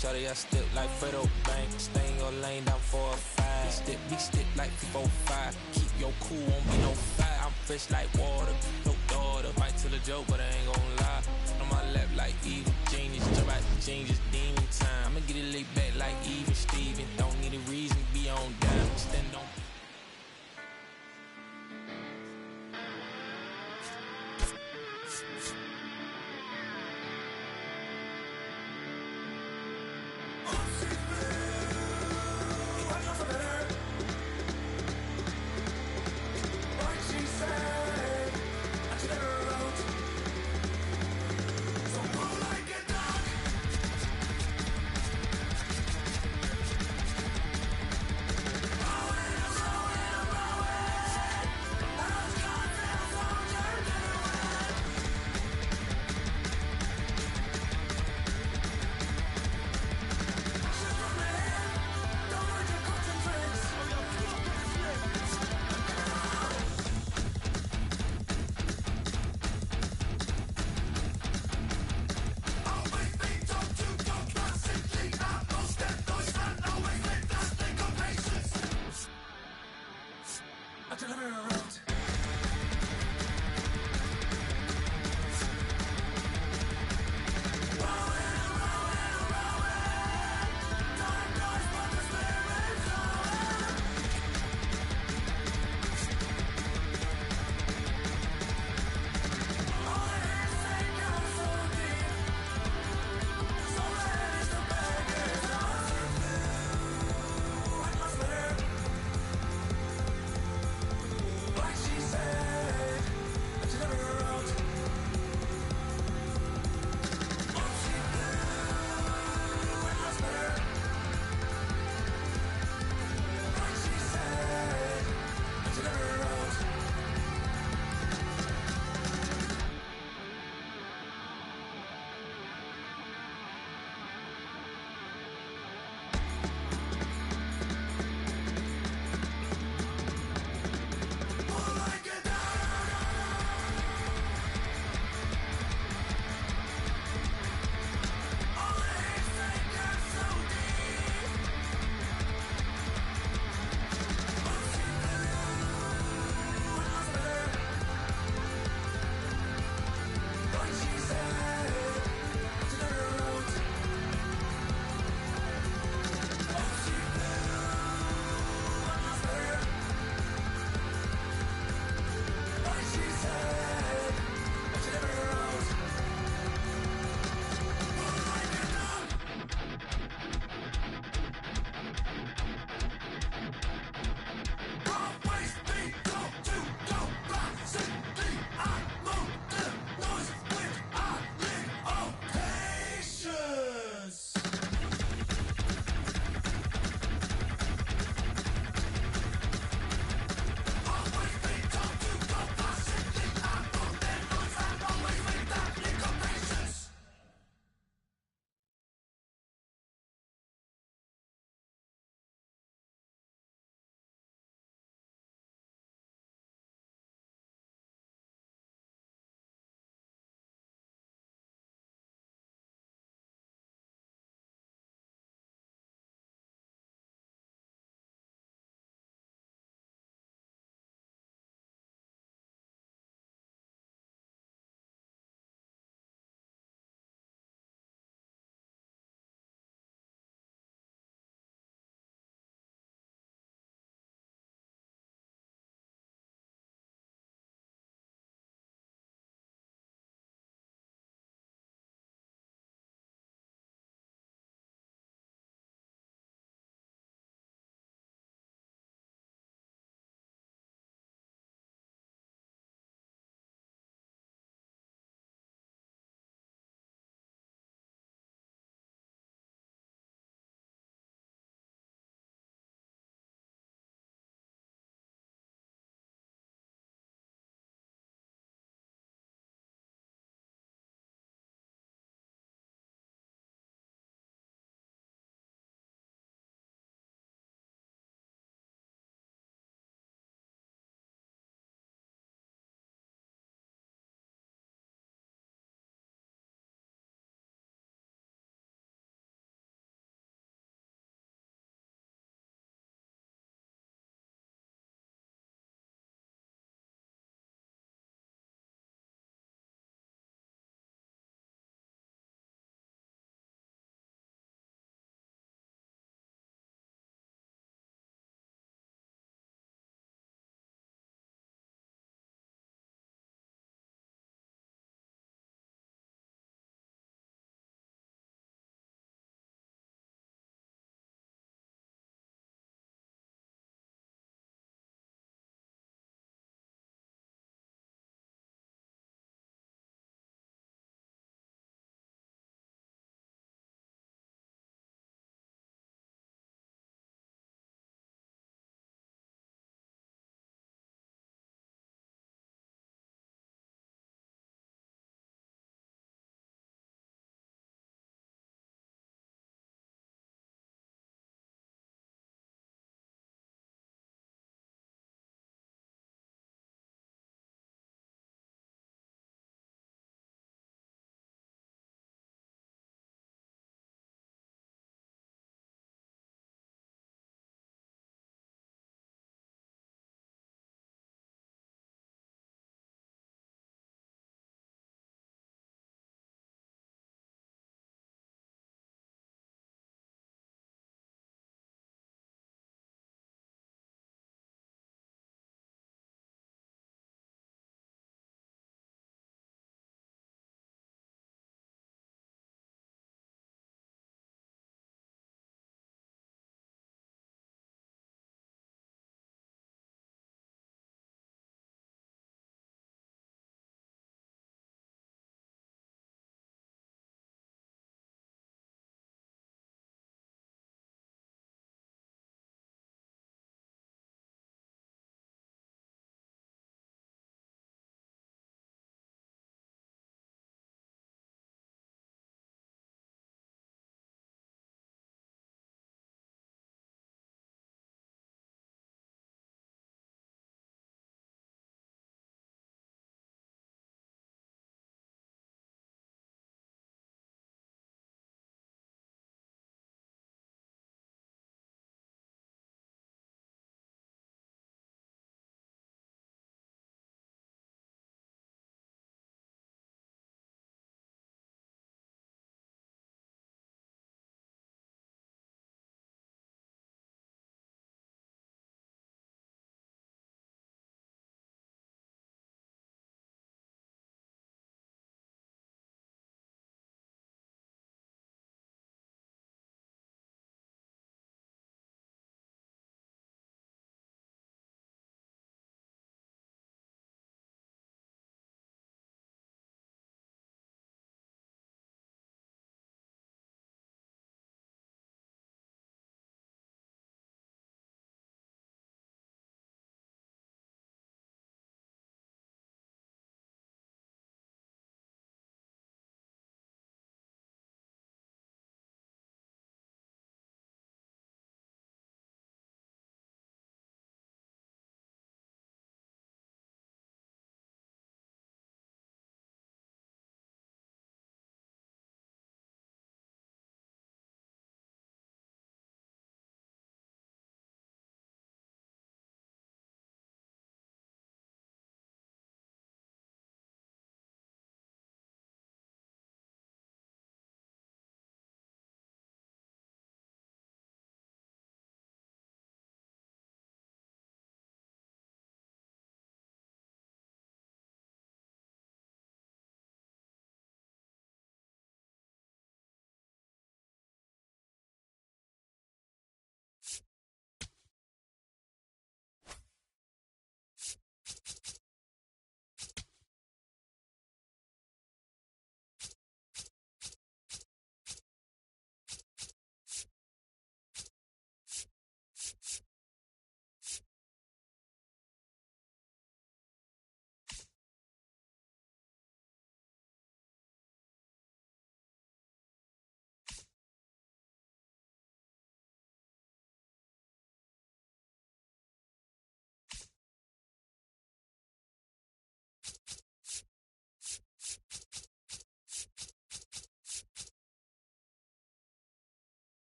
Shawty, I step like Fredo Bank. Stay in your lane down 4 or 5. Step, big step like 4-5. Keep your cool, won't be no fight. I'm fresh like water, no daughter. Might tell a joke, but I ain't gon' lie. On my lap like evil genius. Jump out the changes, demon time. I'ma get it laid back like even Steven. Don't need a reason, be on down. Stand on.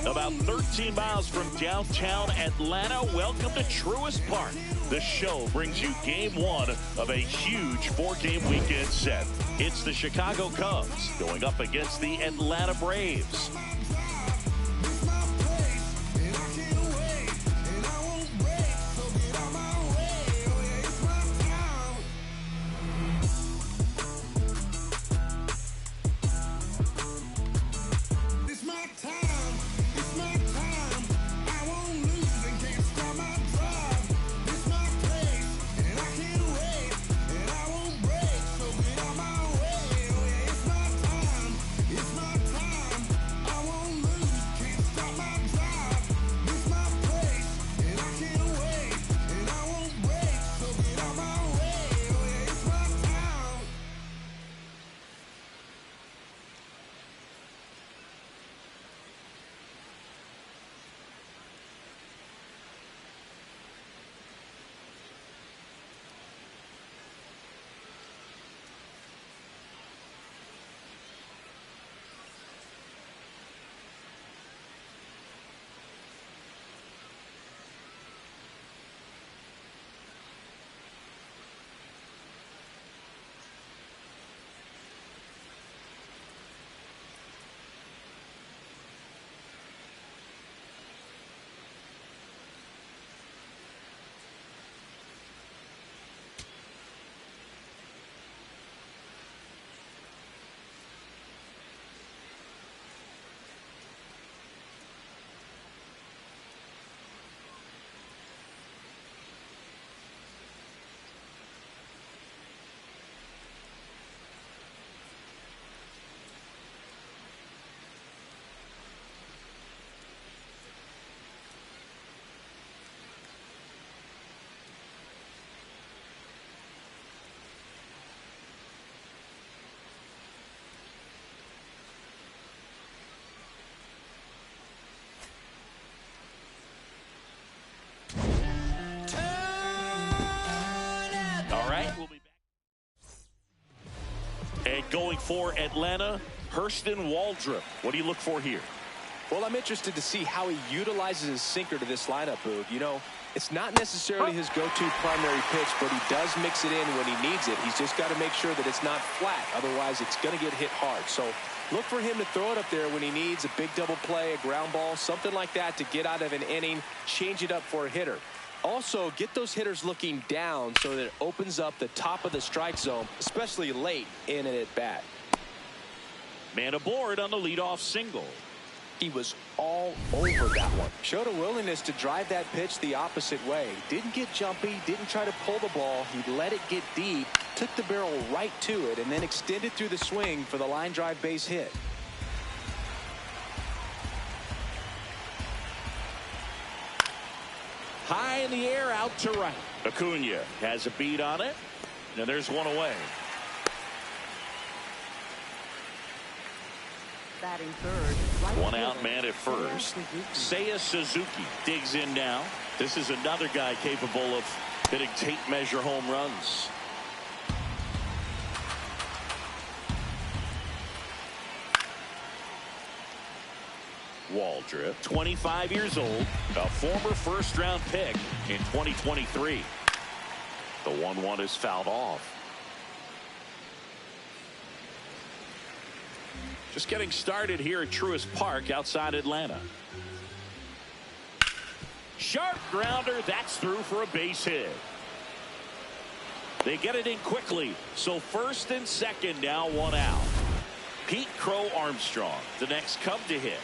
About 13 miles from downtown Atlanta, welcome to Truist Park. The show brings you game one of a huge 4-game weekend set. It's the Chicago Cubs going up against the Atlanta Braves. We'll be back. And going for Atlanta, Hurston Waldrop. What do you look for here? Well, I'm interested to see how he utilizes his sinker to this lineup, Boog. You know, it's not necessarily his go-to primary pitch, but he does mix it in when he needs it. He's just got to make sure that it's not flat. Otherwise, it's going to get hit hard. So look for him to throw it up there when he needs a big double play, a ground ball, something like that to get out of an inning, change it up for a hitter. Also, get those hitters looking down so that it opens up the top of the strike zone, especially late in an at-bat. Man aboard on the leadoff single. He was all over that one. Showed a willingness to drive that pitch the opposite way. Didn't get jumpy, didn't try to pull the ball. He let it get deep, took the barrel right to it, and then extended through the swing for the line drive base hit. High in the air, out to right. Acuna has a beat on it, and there's one away. Batting third. One out man at first. Seiya Suzuki digs in now. This is another guy capable of hitting tape measure home runs. Waldrop, 25 years old, a former first-round pick in 2023. The 1-1 is fouled off. Just getting started here at Truist Park outside Atlanta. Sharp grounder, that's through for a base hit. They get it in quickly, so first and second now, one out. Pete Crow Armstrong, the next Cub to hit.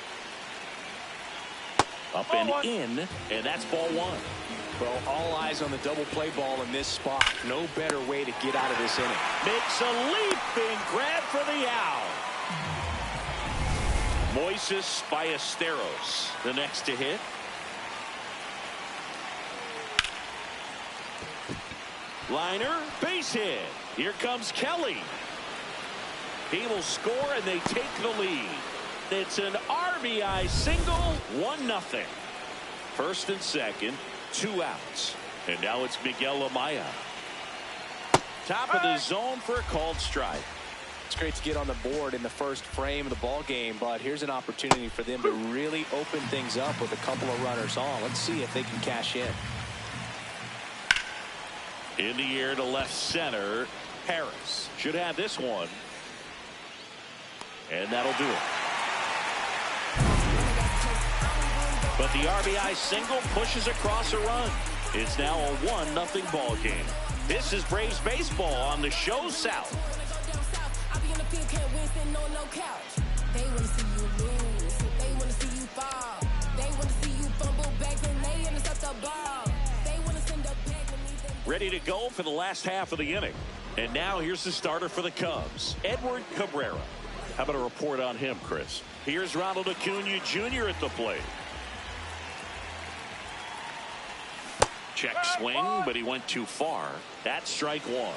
Up and in, and that's ball one. Well, all eyes on the double play ball in this spot. No better way to get out of this inning. Makes a leaping grab for the out. Moises Ballesteros, the next to hit. Liner, base hit. Here comes Kelly. He will score, and they take the lead. It's an RBI single, 1-0. First and second, 2 outs. And now it's Miguel Amaya. Top of the zone for a called strike. It's great to get on the board in the first frame of the ball game, but here's an opportunity for them to really open things up with a couple of runners on. Let's see if they can cash in. In the air to left center. Harris should have this one. And that'll do it. But the RBI single pushes across a run. It's now a 1-0 ball game. This is Braves baseball on the show South. They want to see you lose. They want to see you fall. They want to see you fumble back and they intercept the ball. They want to send a back and leave them. Ready to go for the last half of the inning. And now here's the starter for the Cubs, Edward Cabrera. How about a report on him, Chris? Here's Ronald Acuna Jr. at the plate. Check swing, but he went too far. That's strike one.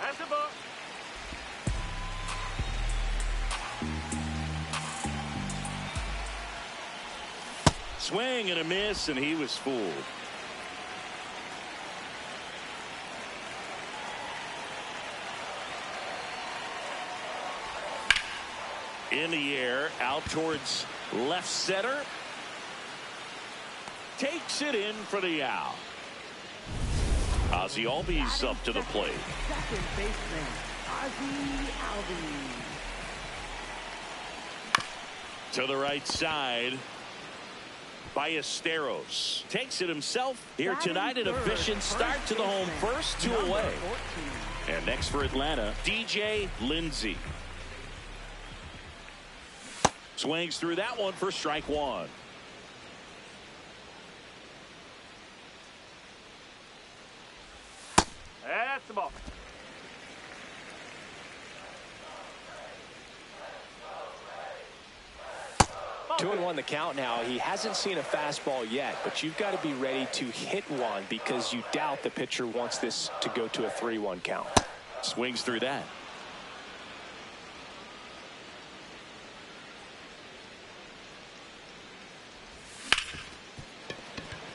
That's the ball. Swing and a miss, and he was fooled. In the air, out towards left center. Takes it in for the out. Ozzie Albies up to the plate. Second baseman, Ozzie Albies. To the right side. Ballesteros takes it himself here tonight. An efficient start to the home first, 2 away. And next for Atlanta, DJ Lindsay. Swings through that one for strike one. That's the ball. Two and one the count now. He hasn't seen a fastball yet, but you've got to be ready to hit one because you doubt the pitcher wants this to go to a 3-1 count. Swings through that.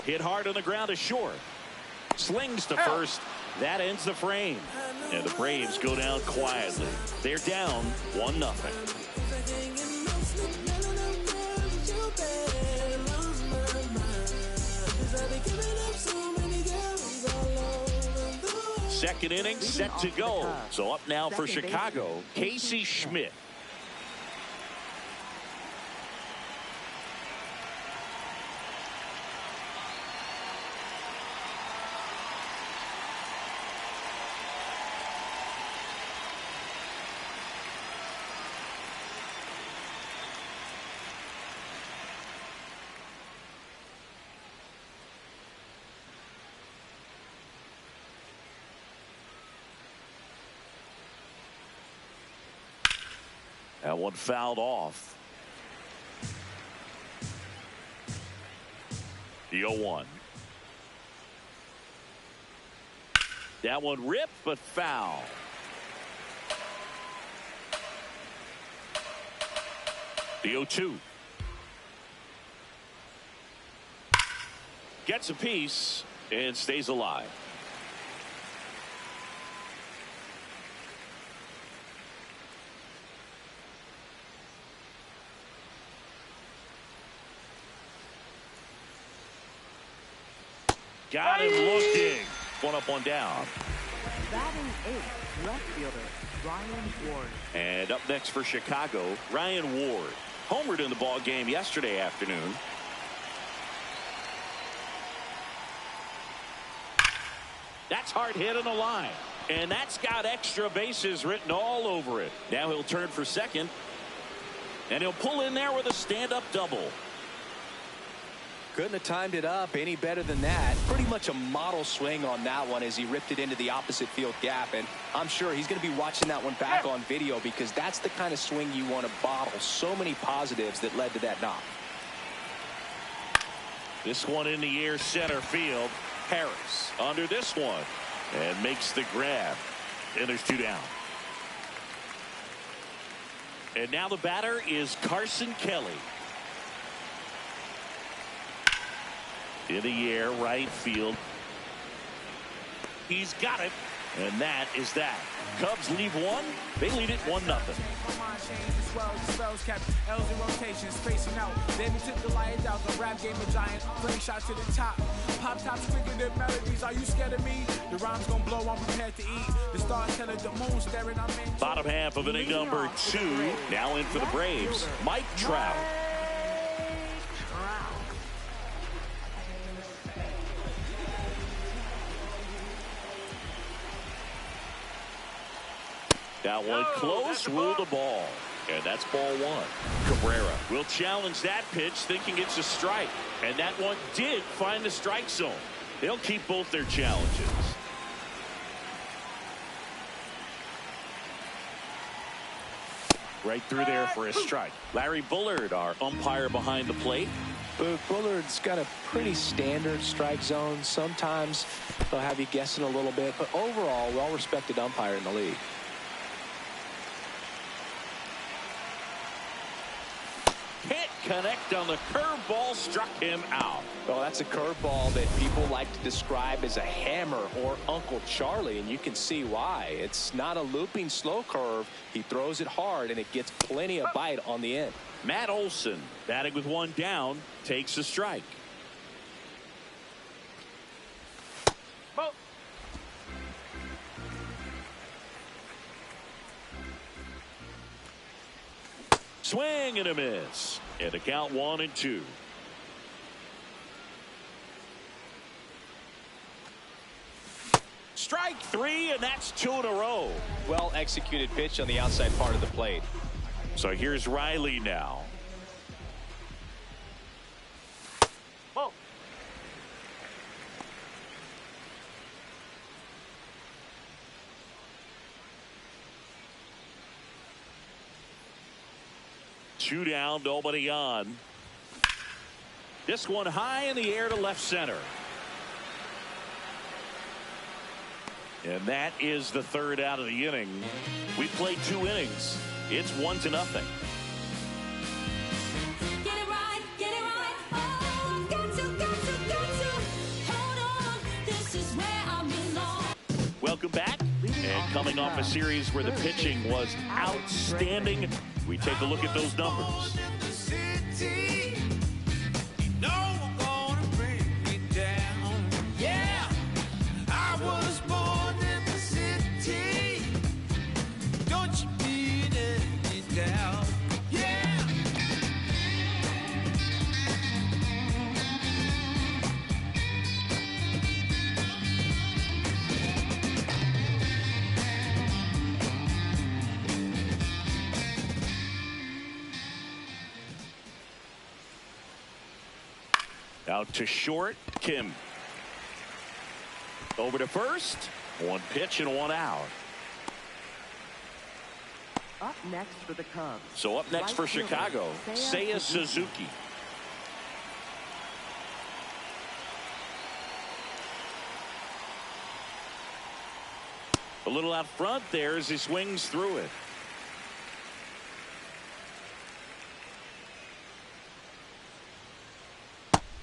Hit hard on the ground to short. Slings to first. That ends the frame. And the Braves go down quietly. They're down 1-0. Second inning set to go. So up now for Chicago, Casey Schmidt. That one fouled off. The 0-1. That one ripped, but foul. The 0-2. Gets a piece and stays alive. Got him looking. One up, one down. Batting eighth, left fielder, Ryan Ward. And up next for Chicago, Ryan Ward. Homered in the ball game yesterday afternoon. That's hard hit on the line. And that's got extra bases written all over it. Now he'll turn for second. And he'll pull in there with a stand-up double. Couldn't have timed it up any better than that. Pretty much a model swing on that one as he ripped it into the opposite field gap. And I'm sure he's going to be watching that one back on video because that's the kind of swing you want to bottle. So many positives that led to that knock. This one in the air center field. Harris under this one and makes the grab. And there's two down. And now the batter is Carson Kelly. In the air, right field. He's got it. And that is that. Cubs lead one. They lead it 1-0. My mind changed, the spells kept L's in rotation, spacing out. Then we took the Lions out. The rap game a giant, playing shots to the top. Pop tops quicker than melodies. Are you scared of me? The rhyme's gonna blow. I'm prepared to eat. The stars telling the moon staring. I'm in. Bottom half of inning number 2. Now in for the Braves, Mike Trout. That one close, ruled a ball. And that's ball 1. Cabrera will challenge that pitch, thinking it's a strike. And that one did find the strike zone. They'll keep both their challenges. Right through there for a strike. Larry Bullard, our umpire behind the plate. But Bullard's got a pretty standard strike zone. Sometimes they'll have you guessing a little bit, but overall, well-respected umpire in the league. Can't connect on the curveball, struck him out. Well, that's a curveball that people like to describe as a hammer or Uncle Charlie, and you can see why. It's not a looping slow curve. He throws it hard, and it gets plenty of bite on the end. Matt Olson, batting with 1 down, takes a strike. Swing and a miss. And the count 1-2. Strike 3, and that's 2 in a row. Well executed pitch on the outside part of the plate. So here's Riley now. Whoa. Two down, nobody on. This one high in the air to left center. And that is the 3rd out of the inning. We played 2 innings. It's 1-0. Get it right, get it right. Oh, got to. Hold on, this is where I belong. Welcome back. And coming off a series where the pitching was outstanding, we take a look at those numbers. Out to short, Kim. Over to first. 1 pitch and 1 out. Up next for the Cubs. So up next for Chicago, Seiya Suzuki. A little out front there as he swings through it.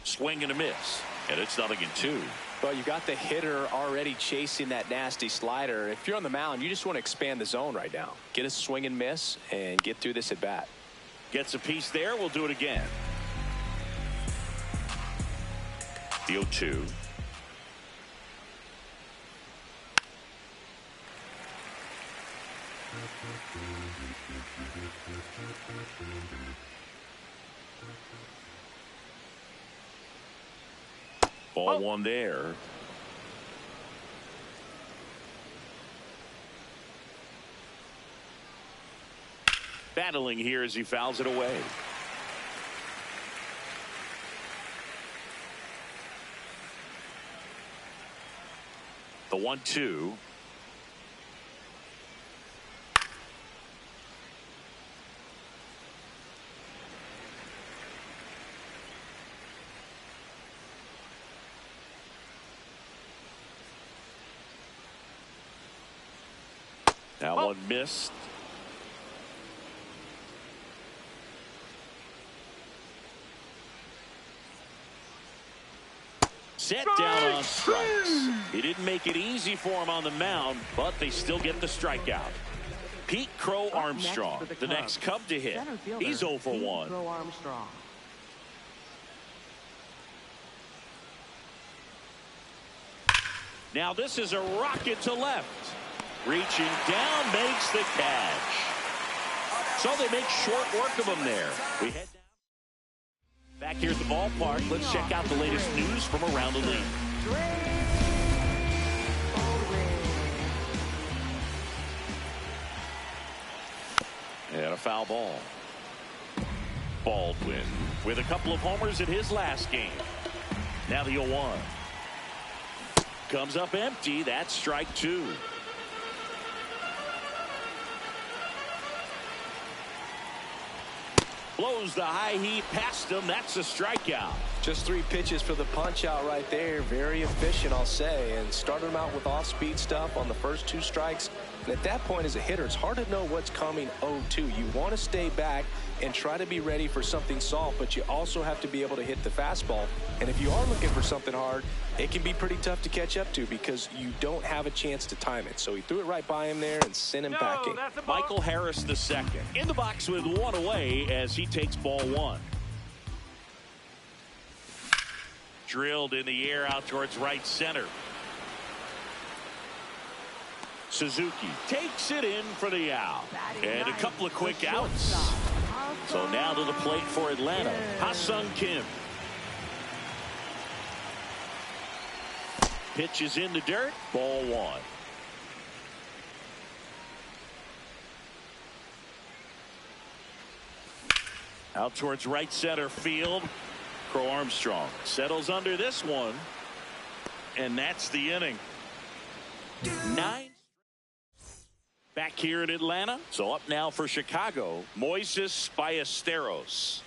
Swing and a miss, and it's 0-2. Well, you got the hitter already chasing that nasty slider. If you're on the mound, you just want to expand the zone right now. Get a swing and miss and get through this at bat. Gets a piece there. We'll do it again. The 0-2. Ball 1 there. Battling here as he fouls it away. The 1-2. That one missed. Set down on strikes. It is Didn't make it easy for him on the mound, but they still get the strikeout. Pete Crow Armstrong, the next Cub to hit. He's 0 for 1. Crow Armstrong. Now this is a rocket to left. Reaching down, makes the catch. So they make short work of him there. We head down. Back here at the ballpark, let's check out the latest news from around the league. And a foul ball. Baldwin with a couple of homers in his last game. Now the 0-1. Comes up empty. That's strike 2. Blows the high heat past him. That's a strikeout. Just 3 pitches for the punch out right there. Very efficient, I'll say, and started him out with off-speed stuff on the first 2 strikes. And at that point as a hitter, it's hard to know what's coming 0-2. You want to stay back and try to be ready for something soft, but you also have to be able to hit the fastball. And if you are looking for something hard, it can be pretty tough to catch up to because you don't have a chance to time it. So he threw it right by him there and sent him packing. Michael Harris II in the box with 1 away as he takes ball 1. Drilled in the air out towards right center. Suzuki takes it in for the out. And a couple of quick outs. So now to the plate for Atlanta. Ha-Sung Kim. Pitches in the dirt. Ball 1. Out towards right center field. Crow Armstrong settles under this one. And that's the inning. 9. Back here in Atlanta. So up now for Chicago, Moises Ballesteros.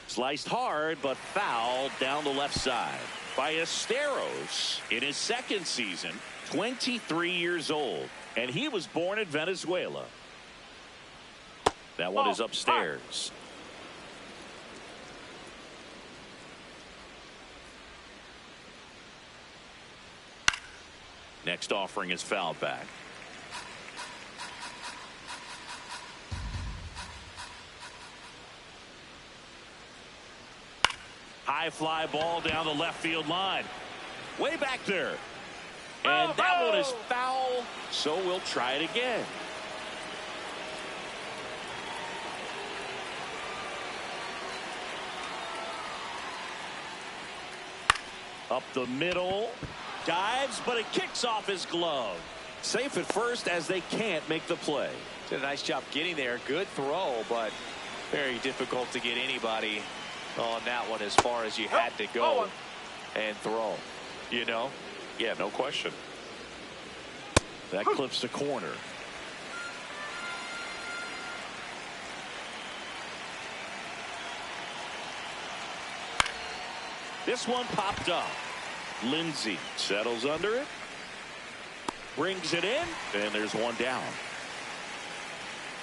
Sliced hard, but fouled down the left side. Ballesteros, in his second season, 23 years old. And he was born in Venezuela. That one is upstairs. Next offering is fouled back. High fly ball down the left field line. Way back there. And that one is foul, so we'll try it again. Up the middle. Dives, but it kicks off his glove. Safe at first as they can't make the play. Did a nice job getting there. Good throw, but very difficult to get anybody on that one as far as you had to go and throw. You know? Yeah, no question. That clips the corner. This one popped up. Lindsey settles under it. Brings it in. And there's one down.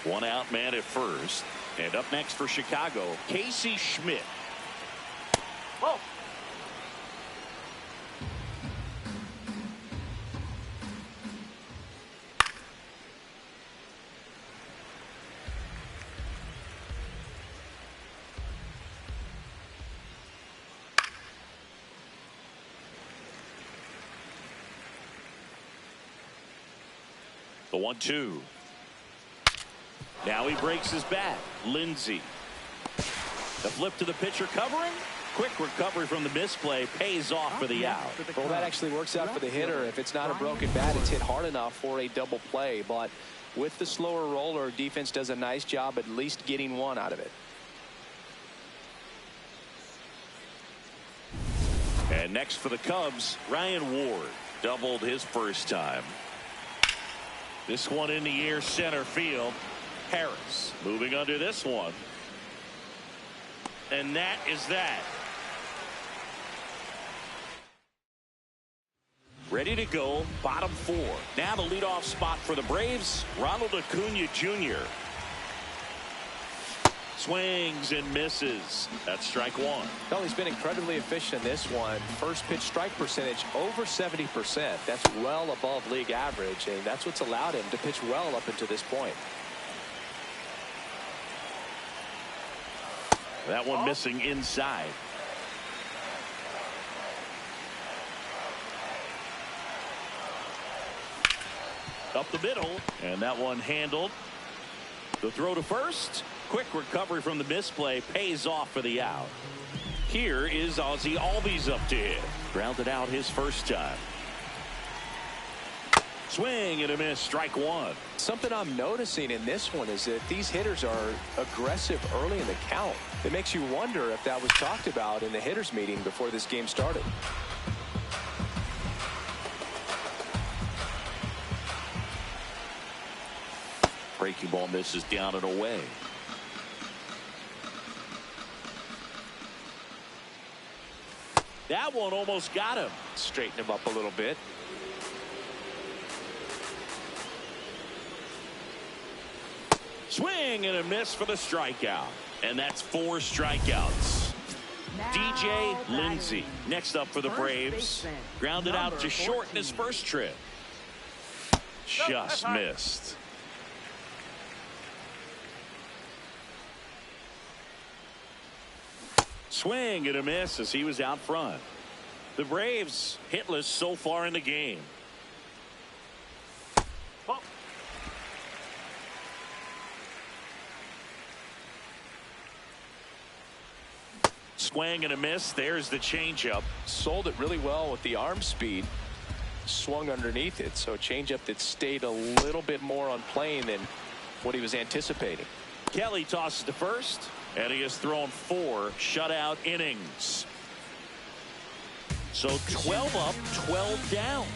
One out man at first. And up next for Chicago, Casey Schmidt. Whoa. The 1-2. Now he breaks his bat. Lindsey. The flip to the pitcher covering. Quick recovery from the misplay. Pays off for the out. Well, that actually works out for the hitter. If it's not a broken bat, it's hit hard enough for a double play. But with the slower roller, defense does a nice job at least getting one out of it. And next for the Cubs, Ryan Ward. Doubled his first time. This one in the air center field. Harris moving under this one. And that is that. Ready to go, bottom 4. Now the leadoff spot for the Braves, Ronald Acuna Jr. Swings and misses. That's strike one. Well, he's been incredibly efficient in this one. First pitch strike percentage over 70%. That's well above league average, and that's what's allowed him to pitch well up until this point. That one missing inside. Up the middle, and that one handled. The throw to first. Quick recovery from the misplay pays off for the out. Here is Ozzie Albies up to hit. Grounded out his first time. Swing and a miss, strike one. Something I'm noticing in this one is that these hitters are aggressive early in the count. It makes you wonder if that was talked about in the hitters meeting before this game started. Breaking ball misses down and away. That one almost got him. Straighten him up a little bit. Swing and a miss for the strikeout. And that's 4 strikeouts. DJ Lindsay next up for the Braves. Grounded out to short in his first trip. Just missed. Swing and a miss as he was out front. The Braves hitless so far in the game. Swing and a miss. There's the changeup. Sold it really well with the arm speed. Swung underneath it, so a changeup that stayed a little bit more on plane than what he was anticipating. Kelly tosses to first, and he has thrown 4 shutout innings. So 12 up, 12 down.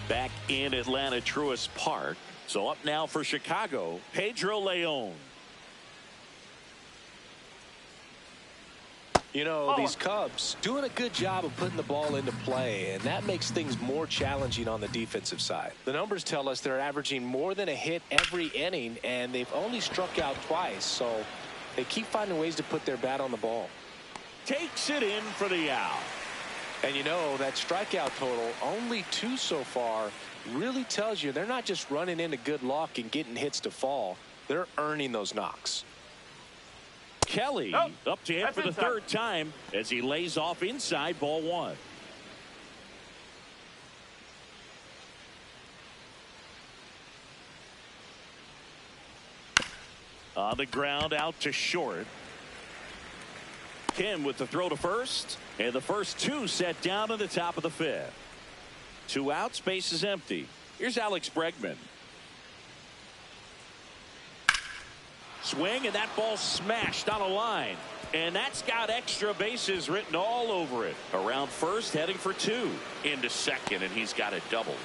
Back in Atlanta Truist Park. So up now for Chicago, Pedro Leon. You know, these Cubs doing a good job of putting the ball into play, and that makes things more challenging on the defensive side. The numbers tell us they're averaging more than a hit every inning, and they've only struck out twice, so they keep finding ways to put their bat on the ball. Takes it in for the out. And you know, that strikeout total, only 2 so far, really tells you they're not just running into good luck and getting hits to fall. They're earning those knocks. Kelly up to hit for the third time as he lays off inside, ball 1. On the ground out to short. Kim with the throw to first, and the first 2 set down to the top of the 5th. 2 outs, base is empty. Here's Alex Bregman. Swing, and that ball smashed on a line, and that's got extra bases written all over it. Around first, heading for 2 into second, and he's got a double.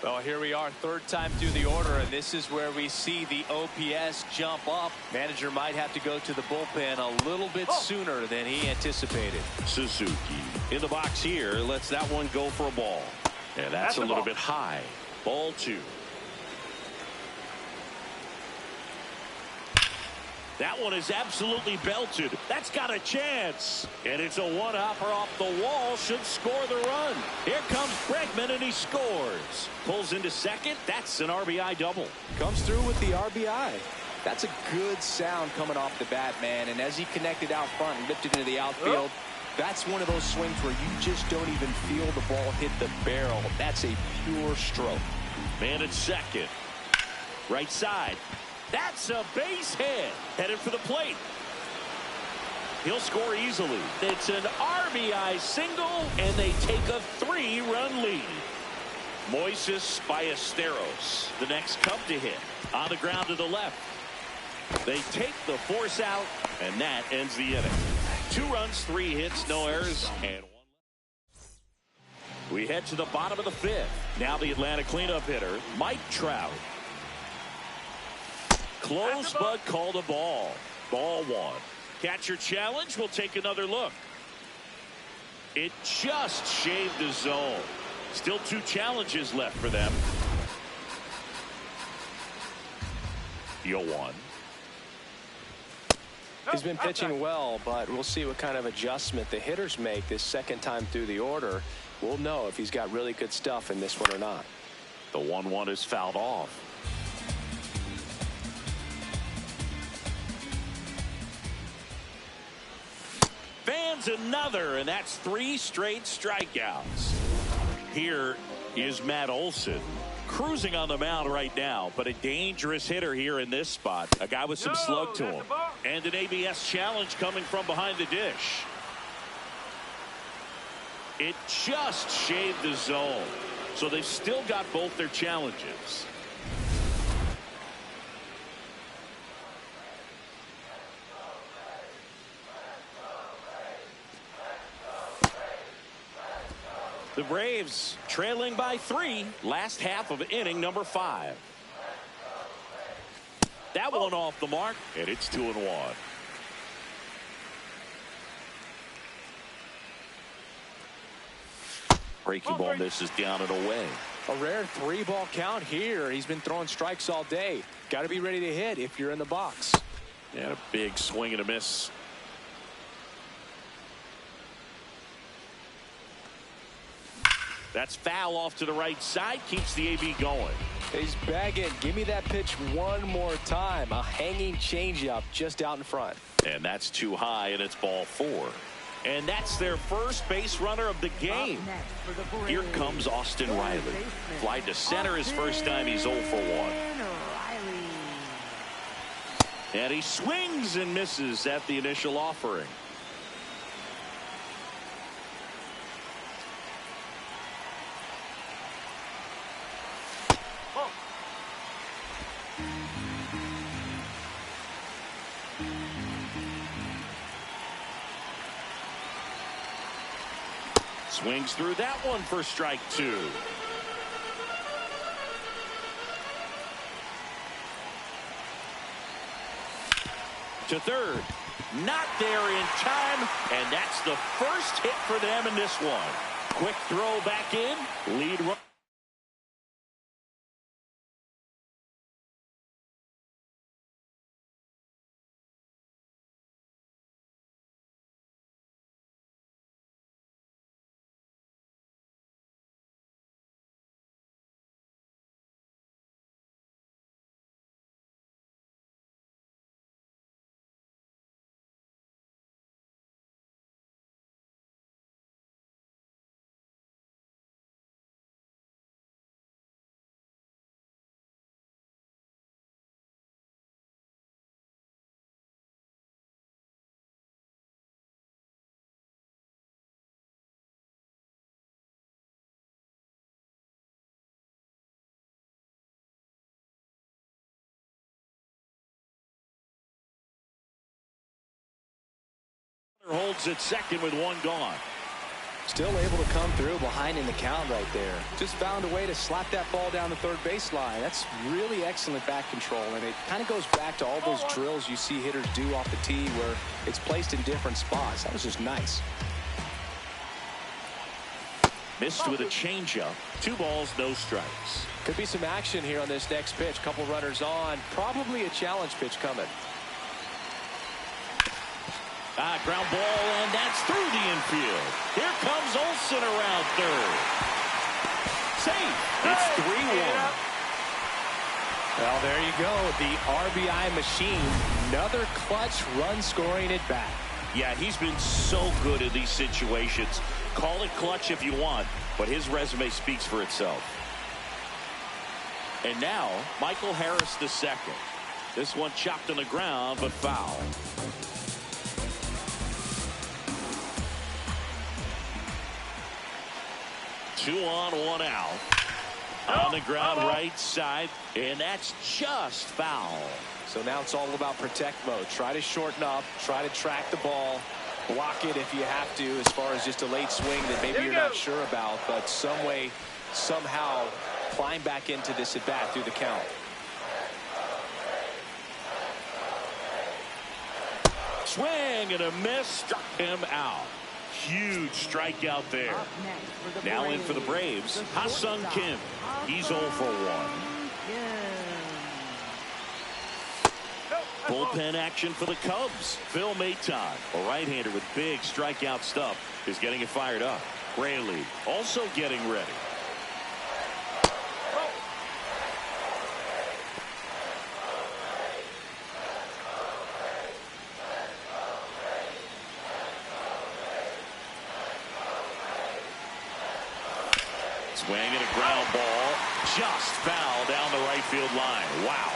Well, here we are, 3rd time through the order, and this is where we see the OPS jump up. Manager might have to go to the bullpen a little bit sooner than he anticipated. Suzuki in the box here, lets that one go for a ball, and that's a little bit high. Ball 2. That one is absolutely belted. That's got a chance. And it's a one-hopper off the wall. Should score the run. Here comes Bregman, and he scores. Pulls into second. That's an RBI double. Comes through with the RBI. That's a good sound coming off the bat, man. And as he connected out front and lifted into the outfield, that's one of those swings where you just don't even feel the ball hit the barrel. That's a pure stroke. Man at second. Right side. That's a base hit. Headed for the plate. He'll score easily. It's an RBI single, and they take a 3-run lead. Moises Ballesteros, the next Cub to hit. On the ground to the left. They take the force out, and that ends the inning. 2 runs, 3 hits, no errors, and 1 left. We head to the bottom of the 5th. Now the Atlanta cleanup hitter, Mike Trout. Close, but called a ball. Ball 1. Catcher challenge. We'll take another look. It just shaved the zone. Still 2 challenges left for them. 0-1. He's been pitching well, but we'll see what kind of adjustment the hitters make this second time through the order. We'll know if he's got really good stuff in this one or not. The 1-1 is fouled off. Fans another, and that's 3 straight strikeouts. Here is Matt Olson, cruising on the mound right now, but a dangerous hitter here in this spot. A guy with some slug to him. And an ABS challenge coming from behind the dish. It just shaved the zone. So they've still got both their challenges. The Braves trailing by 3, last half of inning number 5. That one off the mark, and it's 2-1. Breaking ball misses down and away. A rare 3-ball count here. He's been throwing strikes all day. Got to be ready to hit if you're in the box. And a big swing and a miss. That's foul off to the right side. Keeps the AB going. He's begging. Give me that pitch one more time. A hanging changeup just out in front. And that's too high, and it's ball 4. And that's their first base runner of the game. Here comes Austin Riley. Fly to center his first time. He's 0 for 1. And he swings and misses at the initial offering. Swings through that one for strike 2. To third. Not there in time, and that's the first hit for them in this one. Quick throw back in. Lead run. Holds at second with 1 gone. Still able to come through behind in the count right there. Just found a way to slap that ball down the third baseline. That's really excellent back control, and it kind of goes back to all those drills you see hitters do off the tee where it's placed in different spots. That was just nice. Missed with a changeup. 2 balls, no strikes. Could be some action here on this next pitch. Couple runners on. Probably a challenge pitch coming. Ground ball, and that's through the infield. Here comes Olson around third. Safe. It's 3-1. Well, there you go. The RBI machine. Another clutch run scoring at bat. Yeah, he's been so good in these situations. Call it clutch if you want, but his resume speaks for itself. And now, Michael Harris II. This one chopped on the ground, but foul. 2 on, 1 out. On the ground right side, and that's just foul. So now it's all about protect mode. Try to shorten up, try to track the ball, block it if you have to, as far as just a late swing that maybe you're not sure about, but some way, somehow climb back into this at bat through the count. Swing and a miss, struck him out. Huge strikeout there. Now in for the Braves, Ha-Sung Kim. He's 0 for 1. Bullpen action for the Cubs. Phil Maton, a right-hander with big strikeout stuff, is getting it fired up. Rayleigh also getting ready. Swing and a ground ball. Just foul down the right field line. Wow.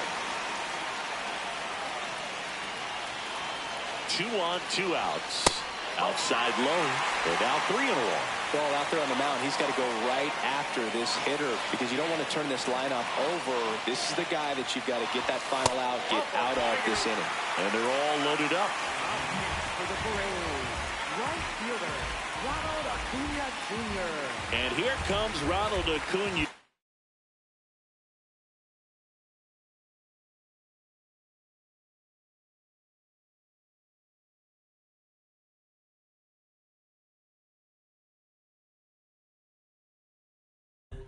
2 on, 2 outs. Outside low. They're down 3 in a row. Well, out there on the mound, he's got to go right after this hitter because you don't want to turn this lineup over. This is the guy that you've got to get that final out, get out of this inning. And they're all loaded up. For the Braves, right fielder, Ronald Acuna Jr. And here comes Ronald Acuna.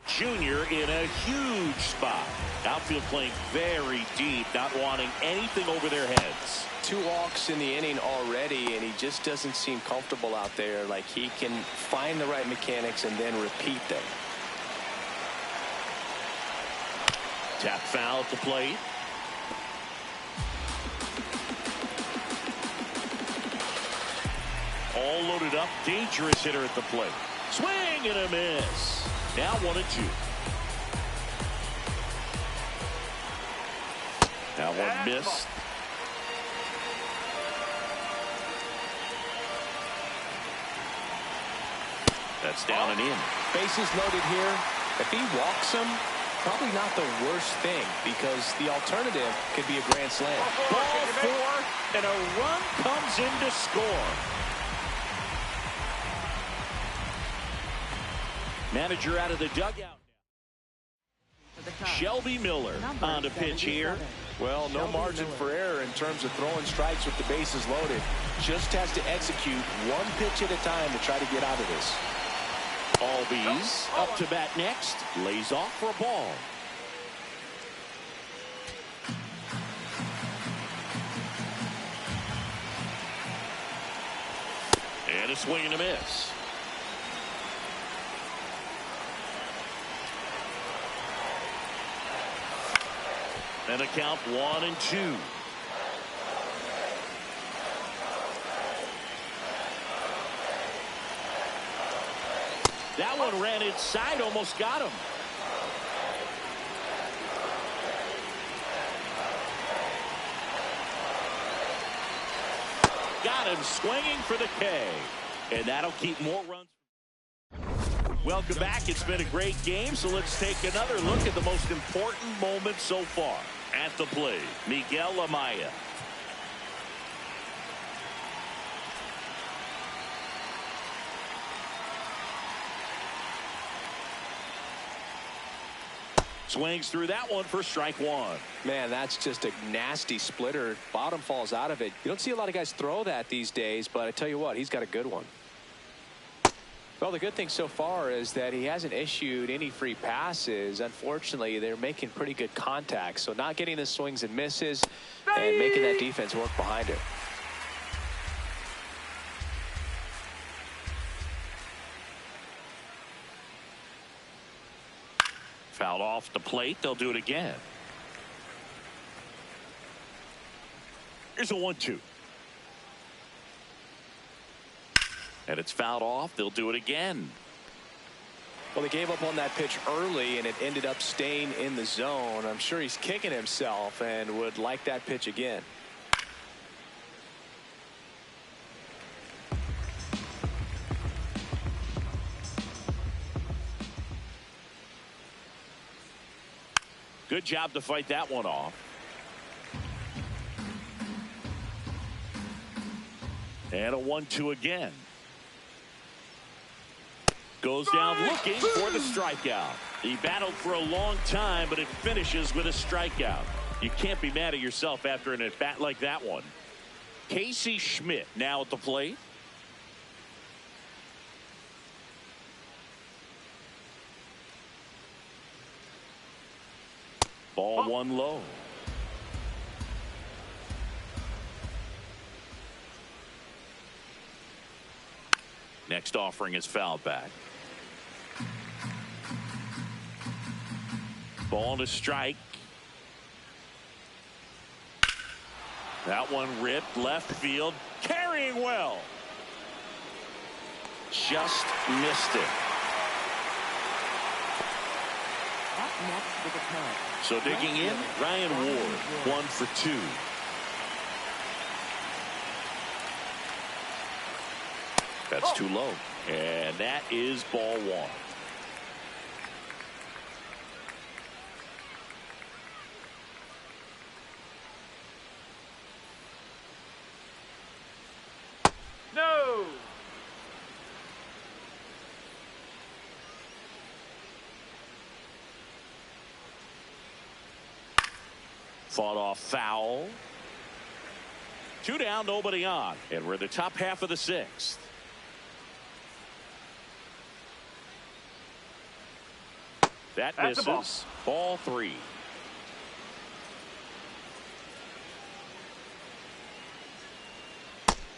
Jr. in a huge spot. Outfield playing very deep, not wanting anything over their heads. 2 walks in the inning already, and he just doesn't seem comfortable out there. Like he can find the right mechanics and then repeat them. Tap foul at the plate. All loaded up. Dangerous hitter at the plate. Swing and a miss. Now 1-2. That one missed. That's down and in. Bases loaded here. If he walks him, probably not the worst thing because the alternative could be a grand slam. Ball 4, and a run comes in to score. Manager out of the dugout. Shelby Miller on the pitch here. Well, no margin for error in terms of throwing strikes with the bases loaded. Just has to execute one pitch at a time to try to get out of this. Albies up to bat next. Lays off for a ball. And a swing and a miss. And a count 1-2. That one ran inside, almost got him. Got him swinging for the K. And that'll keep more runs. Welcome back. It's been a great game, so let's take another look at the most important moment so far. At the plate, Miguel Amaya. Swings through that one for strike 1. Man, that's just a nasty splitter. Bottom falls out of it. You don't see a lot of guys throw that these days, but I tell you what, he's got a good one. Well, the good thing so far is that he hasn't issued any free passes. Unfortunately, they're making pretty good contact, so not getting the swings and misses and making that defense work behind it. Fouled off the plate. They'll do it again. Here's a 1-2. And it's fouled off. They'll do it again. Well, they gave up on that pitch early, and it ended up staying in the zone. I'm sure he's kicking himself and would like that pitch again. Good job to fight that one off. And a 1-2 again. Goes down looking for the strikeout. He battled for a long time, but it finishes with a strikeout. You can't be mad at yourself after an at-bat like that one. Casey Schmidt now at the plate. Ball 1 low. Next offering is fouled back. Ball to strike. That one ripped left field. Carrying well. Just missed it. Up next with the Cubs. So digging in, Ryan Ward, 1 for 2. That's too low. And that is ball 1. No. Fought off foul. 2 down, nobody on. And we're in the top half of the 6th. That That's a misses. Ball 3.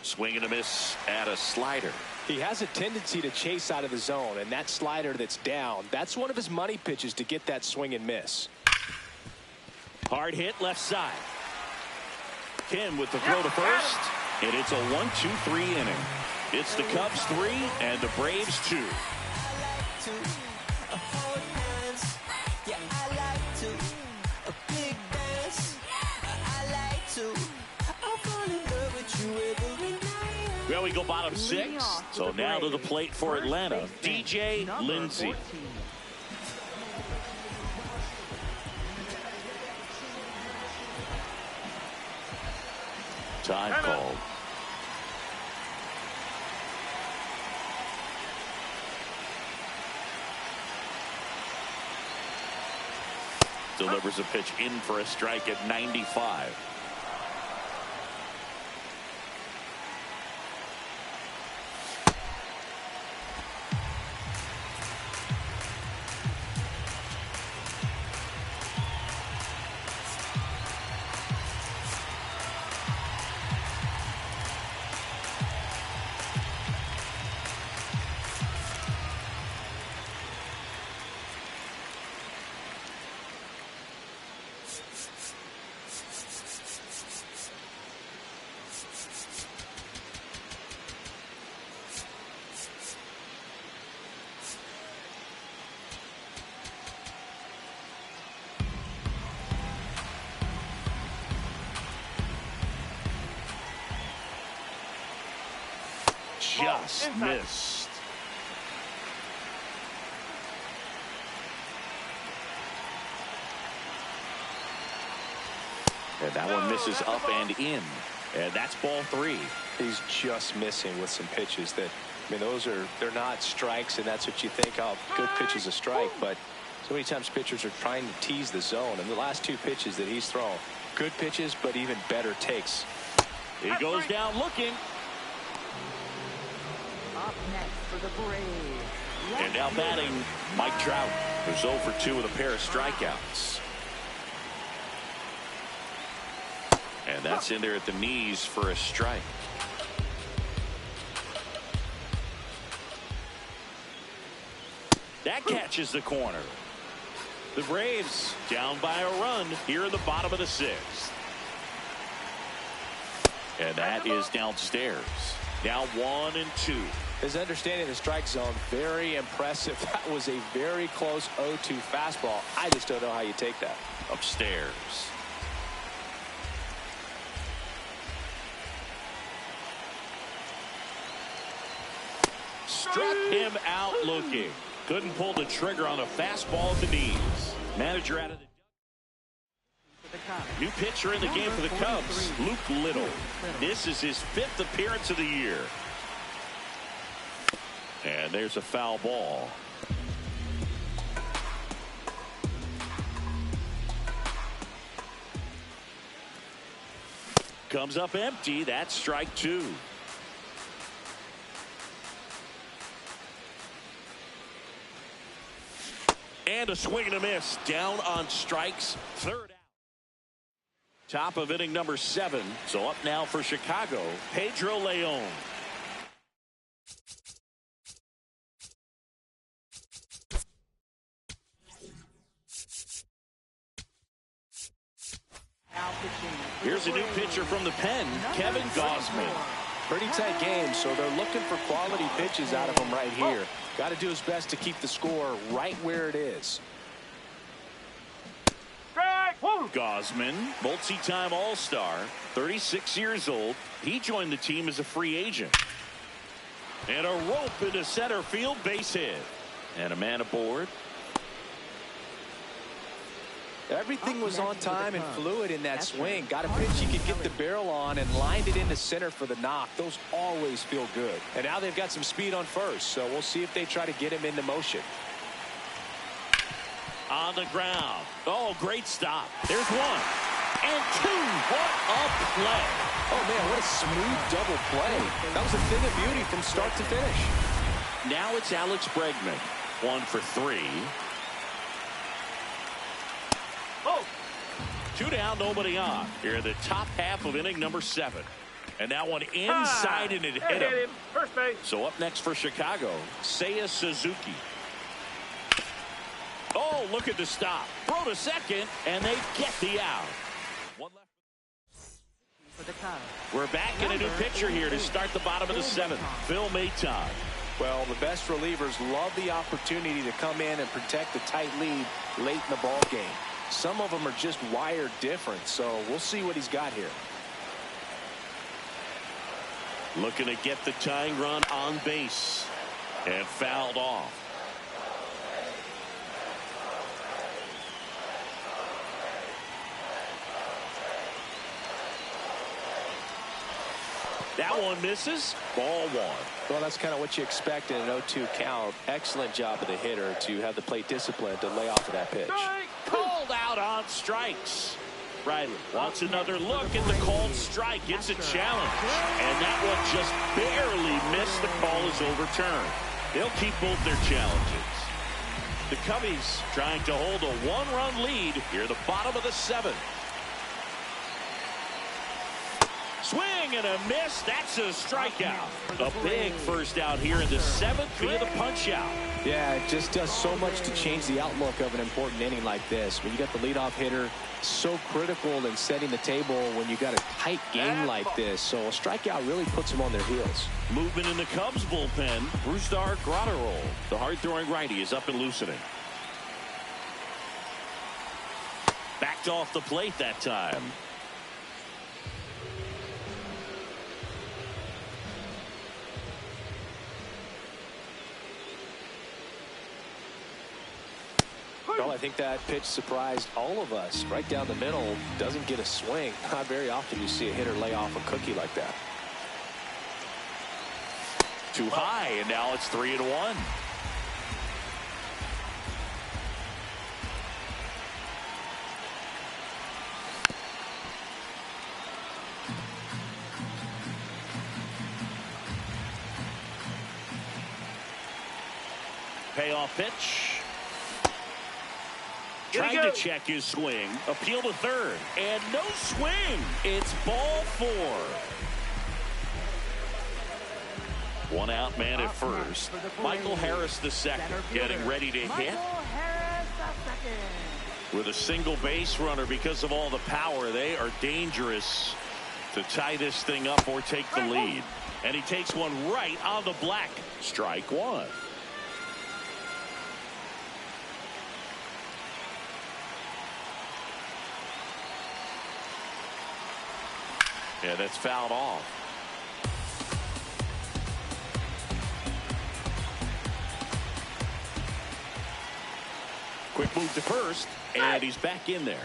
Swing and a miss at a slider. He has a tendency to chase out of the zone, and that slider that's down, that's one of his money pitches to get that swing and miss. Hard hit left side. Kim with the throw to first, and it's a 1-2-3 inning. It's the Cubs 3 and the Braves 2. Well, we go bottom 6. So now to the plate for Atlanta, DJ Lindsay. Time called. Delivers a pitch in for a strike at 95. Just missed. And that one misses up and in. And that's ball 3. He's just missing with some pitches that, I mean, they're not strikes, and that's what you think, oh, good pitch is a strike. But so many times pitchers are trying to tease the zone. And the last 2 pitches that he's thrown, good pitches, but even better takes. He goes down looking. Up next for the Braves. And now batting, Mike Trout, who's 0 for 2 with a pair of strikeouts. And that's in there at the knees for a strike. That catches the corner. The Braves down by a run here in the bottom of the 6th. And that is downstairs. Now 1 and 2. His understanding of the strike zone, very impressive. That was a very close 0-2 fastball. I just don't know how you take that. Upstairs. Struck him out looking. Couldn't pull the trigger on a fastball at the knees. Manager out of the new pitcher in the game for the Cubs, Luke Little. This is his 5th appearance of the year. And there's a foul ball. Comes up empty. That's strike 2. And a swing and a miss. Down on strikes. 3rd out. Top of inning number 7. So up now for Chicago, Pedro Leon. Here's a new pitcher from the pen, Kevin Gausman. Pretty tight game, so they're looking for quality pitches out of him right here. Got to do his best to keep the score right where it is. Gausman, multi-time All-Star, 36 years old. He joined the team as a free agent. And a rope into center field, base hit. And a man aboard. Everything was on time and fluid in that swing. Got a pitch he could get the barrel on and lined it into center for the knock. Those always feel good. And now they've got some speed on first, so we'll see if they try to get him into motion. On the ground. Oh, great stop. There's one. And two. What a play. Oh, man, what a smooth double play. That was a thing of beauty from start to finish. Now it's Alex Bregman. 1 for 3. Oh. 2 down, nobody on. Here in the top half of inning number 7. And that one inside and it hit him. First base. So up next for Chicago, Seiya Suzuki. Oh, look at the stop. Throw to second, and they get the out. One left. For the Cubs. We're back in a new pitcher here to start the bottom of the 7th. Phil Maton. Well, the best relievers love the opportunity to come in and protect a tight lead late in the ball game. Some of them are just wired different, so we'll see what he's got here. Looking to get the tying run on base. And fouled off. That one misses. Ball 1. Well, that's kind of what you expect in an 0-2 count. Excellent job of the hitter to have the plate discipline to lay off of that pitch. Called out on strikes. Riley wants another look at the called strike. Gets a challenge. And that one just barely missed. The call is overturned. They'll keep both their challenges. The Cubbies trying to hold a 1-run lead here at the bottom of the 7th. Swing and a miss. That's a strikeout. A big first out here in the 7th via the punch out. Yeah, it just does so much to change the outlook of an important inning like this. When you got the leadoff hitter, so critical in setting the table when you got a tight game like this. So a strikeout really puts them on their heels. Movement in the Cubs bullpen. Brusdar Graterol, the hard-throwing righty, is up and loosening. Backed off the plate that time. Well, I think that pitch surprised all of us. Right down the middle, doesn't get a swing. Not very often you see a hitter lay off a cookie like that. Too high, and now it's 3-1. Payoff pitch. Trying to check his swing. Appeal to third. And no swing. It's ball 4. 1 out man at first. Michael Harris the second. Getting ready to hit. With a single base runner because of all the power. They are dangerous to tie this thing up or take the lead. And he takes one right on the black. Strike 1. Yeah, that's fouled off. Quick move to first, and he's back in there.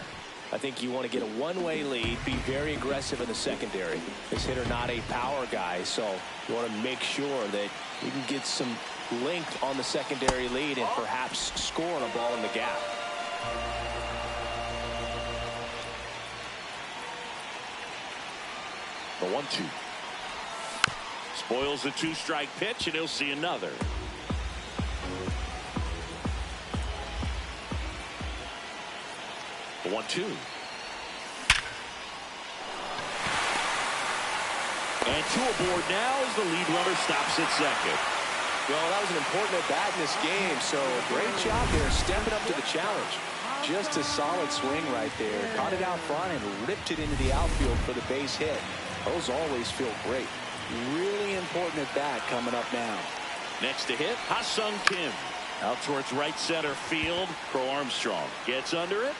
I think you want to get a one-way lead, be very aggressive in the secondary. This hitter not a power guy, so you want to make sure that you can get some length on the secondary lead and perhaps score on a ball in the gap. The 1-2. Spoils the 2-strike pitch, and he'll see another. The 1-2. And 2 aboard now as the lead runner stops at second. Well, that was an important at-bat in this game, so great job there stepping up to the challenge. Just a solid swing right there. Caught it out front and ripped it into the outfield for the base hit. Those always feel great. Really important at bat coming up now. Next to hit, Ha-Sung Kim. Out towards right center field. Crow Armstrong gets under it.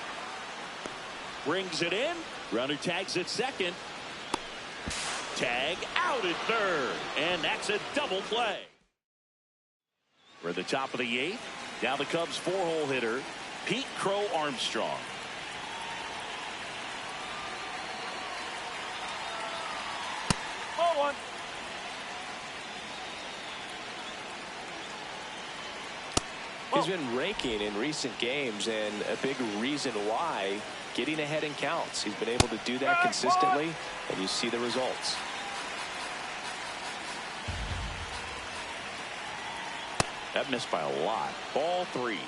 Brings it in. Runner tags at second. Tag out at third. And that's a double play. We're at the top of the 8th. Now the Cubs 4-hole hitter, Pete Crow Armstrong. Ball one. He's been raking in recent games, and a big reason why, getting ahead in counts. He's been able to do that consistently, and you see the results. That missed by a lot. Ball 3.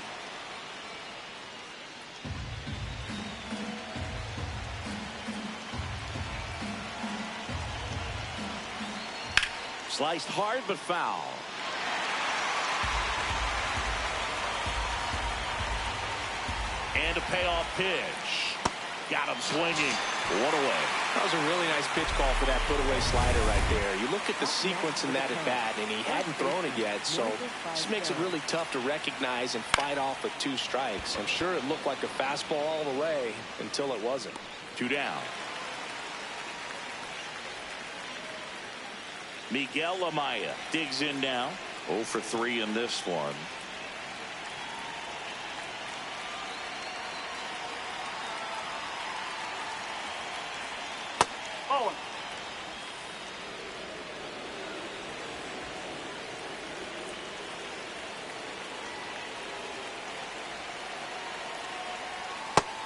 Sliced hard but foul. And a payoff pitch. Got him swinging. One away. That was a really nice pitch call for that put-away slider right there. You look at the sequence in that at-bat, and he hadn't thrown it yet, so this makes it really tough to recognize and fight off with 2 strikes. I'm sure it looked like a fastball all the way until it wasn't. 2 down. Miguel Amaya digs in now. 0 for 3 in this one. Ball one.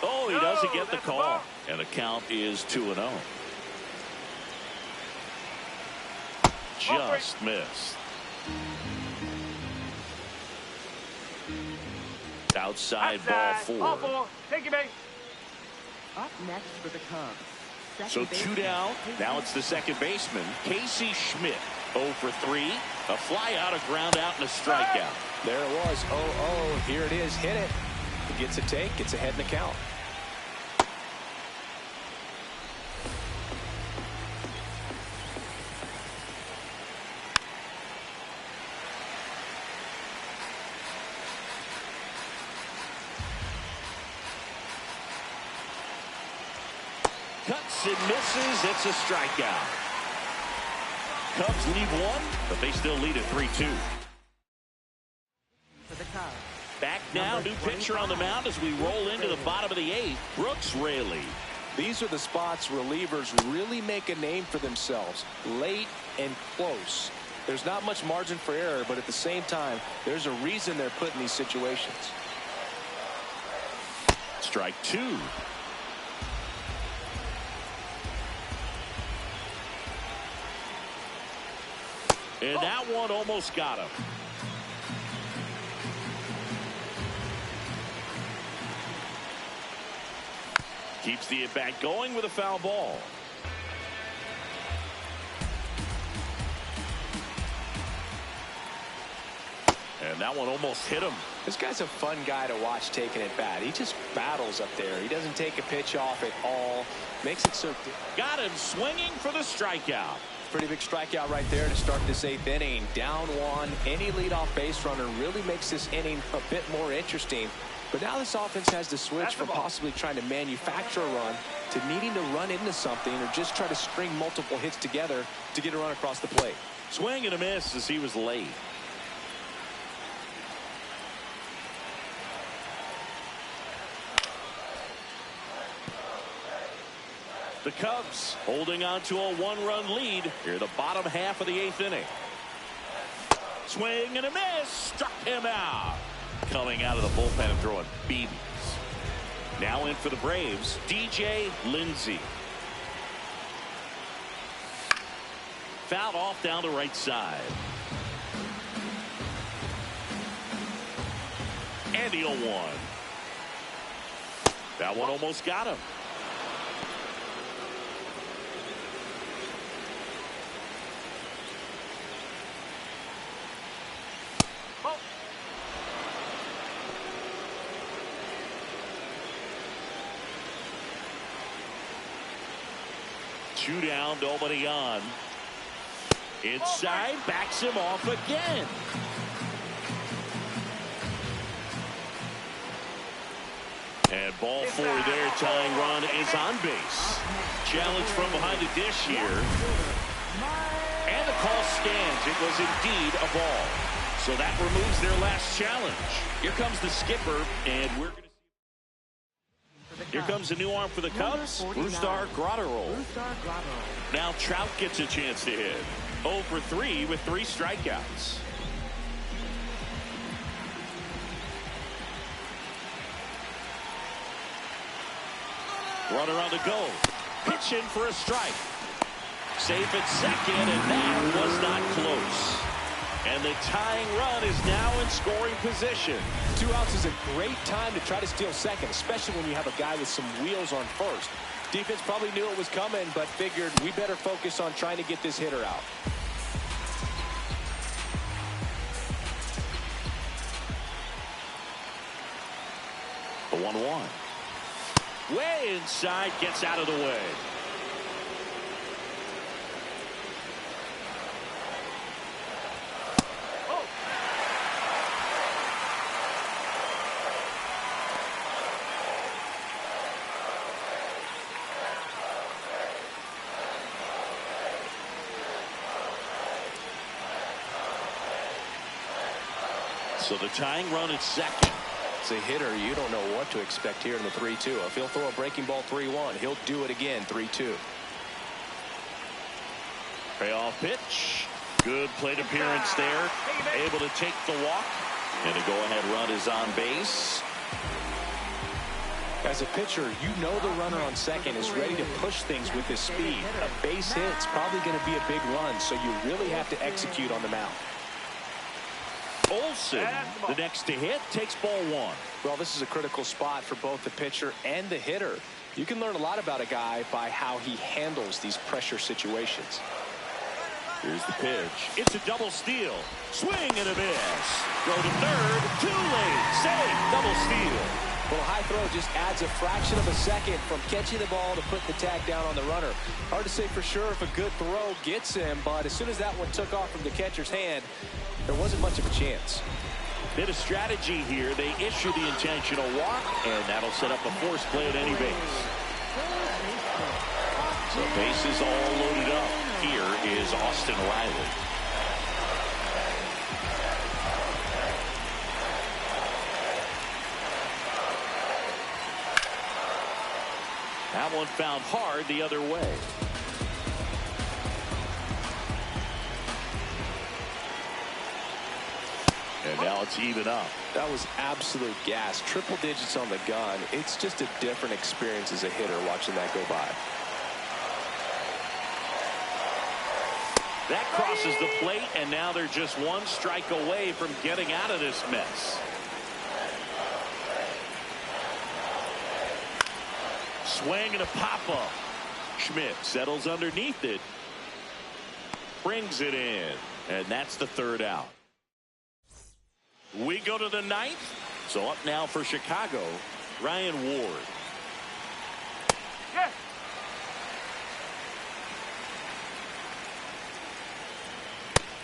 Oh, he doesn't get the call. And the count is 2-0. Just missed. Outside ball 4. Ball 4. Take your base. Up next for the Cubs. So 2 down. Now it's the second baseman, Casey Schmidt. 0 for 3. A fly out, a ground out, and a strikeout. There it was. 0-0. Here it is. Hit it. He gets a take. Gets ahead in the count. Cuts and misses. It's a strikeout. Cubs lead 1, but they still lead at 3-2. For the Cubs. Back now, new pitcher on the mound as we roll into the bottom of the 8th. Brooks Raley. These are the spots relievers really make a name for themselves. Late and close. There's not much margin for error, but at the same time, there's a reason they're put in these situations. Strike 2. And that one almost got him. Keeps the at-bat going with a foul ball. And that one almost hit him. This guy's a fun guy to watch taking at bat. He just battles up there. He doesn't take a pitch off at all. Makes it so. Got him swinging for the strikeout. Pretty big strikeout right there to start this 8th inning. Down 1. Any leadoff base runner really makes this inning a bit more interesting. But now this offense has to switch from possibly trying to manufacture a run to needing to run into something or just try to string multiple hits together to get a run across the plate. Swing and a miss as he was late. The Cubs holding on to a 1-run lead here, the bottom half of the 8th inning. Swing and a miss. Struck him out. Coming out of the bullpen and throwing BBs. Now in for the Braves, DJ Lindsay. Fouled off down the right side. And the 0-1. That one almost got him. 2 down, nobody on. Inside, backs him off again. And ball 4 there. Tying run is on base. Challenge from behind the dish here. And the call stands. It was indeed a ball. So that removes their last challenge. Here comes the skipper, and we're going to see. Here comes a new arm for the Cubs. Brusdar Graterol. Now Trout gets a chance to hit. 0 for 3 with 3 strikeouts. Runner on the go. Pitch in for a strike. Safe at second, and that was not close. And the tying run is now in scoring position. 2 outs is a great time to try to steal second, especially when you have a guy with some wheels on first. Defense probably knew it was coming, but figured we better focus on trying to get this hitter out. The 1-1. Way inside, gets out of the way. So the tying run at second. As a hitter, you don't know what to expect here in the 3-2. If he'll throw a breaking ball 3-1, he'll do it again 3-2. Payoff pitch. Good plate appearance there. Able to take the walk. And a go-ahead run is on base. As a pitcher, you know the runner on second is ready to push things with his speed. A base hit's probably going to be a big run, so you really have to execute on the mound. Olsen, the next to hit, takes ball 1. Well, this is a critical spot for both the pitcher and the hitter. You can learn a lot about a guy by how he handles these pressure situations. Here's the pitch. It's a double steal. Swing and a miss. Go to third. Too late. Safe. Double steal. Well, a high throw just adds a fraction of a second from catching the ball to putting the tag down on the runner. Hard to say for sure if a good throw gets him, but as soon as that one took off from the catcher's hand, there wasn't much of a chance. Bit of strategy here. They issue the intentional walk, and that'll set up a force play at any base. So bases all loaded up. Here is Austin Riley. That one found hard the other way. And now it's even up. That was absolute gas. Triple digits on the gun. It's just a different experience as a hitter watching that go by. That crosses the plate, and now they're just 1 strike away from getting out of this mess. Swing and a pop-up. Schmidt settles underneath it. Brings it in. And that's the 3rd out. We go to the 9th. So up now for Chicago, Ryan Ward. Yeah.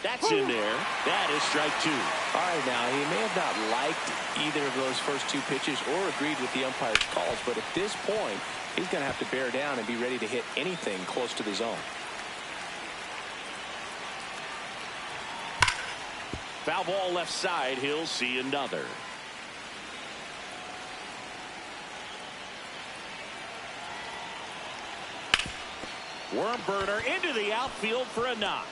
That's in there. That is strike 2. All right, now, he may have not liked either of those first 2 pitches or agreed with the umpire's calls, but at this point, he's going to have to bear down and be ready to hit anything close to the zone. Foul ball left side. He'll see another. Worm burner into the outfield for a knock.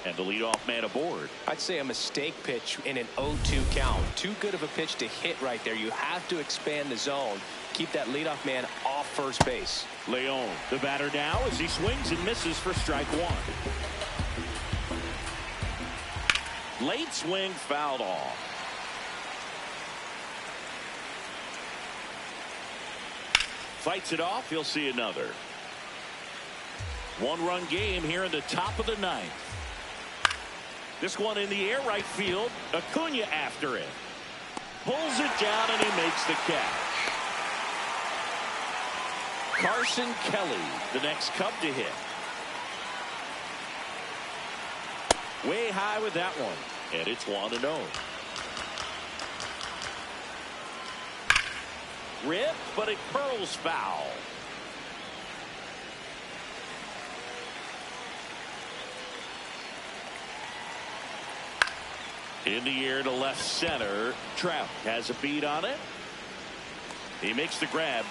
And the leadoff man aboard. I'd say a mistake pitch in an 0-2 count. Too good of a pitch to hit right there. You have to expand the zone. Keep that leadoff man off first base. Leon, the batter now, as he swings and misses for strike 1. Late swing fouled off. Fights it off. He'll see another. 1-run game here in the top of the 9th. This one in the air right field. Acuna after it. Pulls it down and he makes the catch. Carson Kelly, the next Cub to hit. Way high with that one. And it's 1-0. Rip, but it curls foul. In the air to left center. Trout has a beat on it. He makes the grab.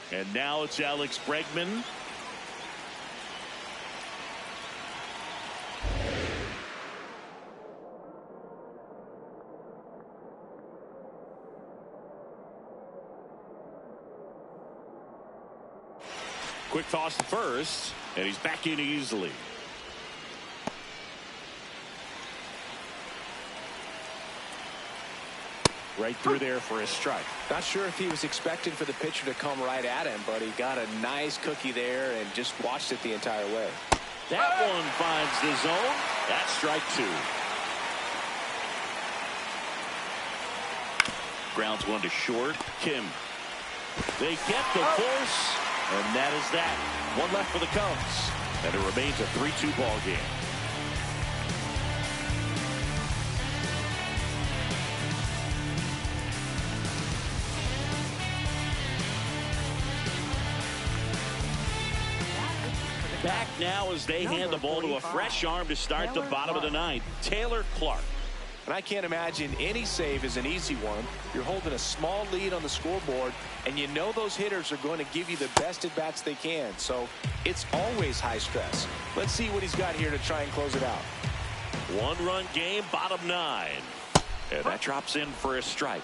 And now it's Alex Bregman. Quick toss to first, and he's back in easily. Right through there for a strike. Not sure if he was expecting for the pitcher to come right at him, but he got a nice cookie there and just watched it the entire way. That one finds the zone. That's strike 2. Grounds one to short. Kim. They get the force, and that is that. One left for the Cubs, and it remains a 3-2 ball game. Back now as they hand the ball to a fresh arm to start the bottom of the ninth. Taylor Clark. And I can't imagine any save is an easy one. You're holding a small lead on the scoreboard, and you know those hitters are going to give you the best at-bats they can. So it's always high stress. Let's see what he's got here to try and close it out. One-run game, bottom 9. And that drops in for a strike.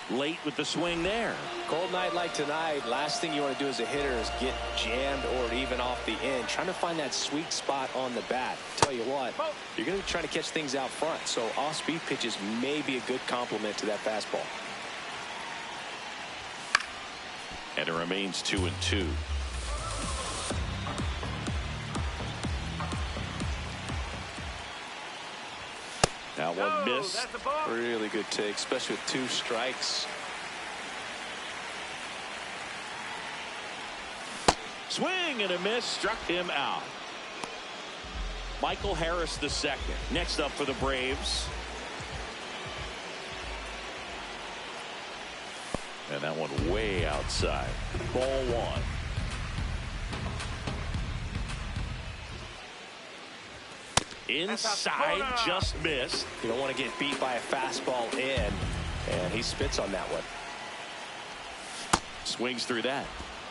Late with the swing there. Cold night like tonight, last thing you want to do as a hitter is get jammed or even off the end. Trying to find that sweet spot on the bat. Tell you what, you're going to be trying to catch things out front, so off-speed pitches may be a good complement to that fastball. And it remains 2-2. That one missed. Really good take, especially with 2 strikes. Swing and a miss, struck him out. Michael Harris the second. Next up for the Braves. And that one way outside. Ball 1. Inside, just missed. You don't want to get beat by a fastball in, and he spits on that one. Swings through that.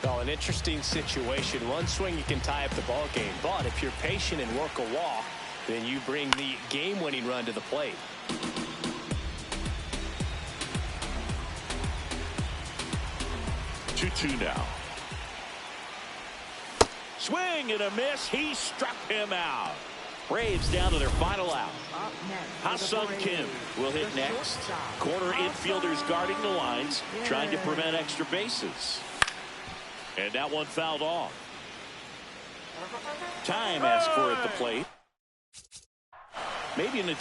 Well, an interesting situation. One swing you can tie up the ball game, but if you're patient and work a walk, then you bring the game-winning run to the plate. Two now. Swing and a miss. He struck him out. Braves down to their final out. Ha-Sung Kim will hit next. Corner infielders guarding the lines, trying to prevent extra bases. And that one fouled off. Time asked for it at the plate. Maybe in the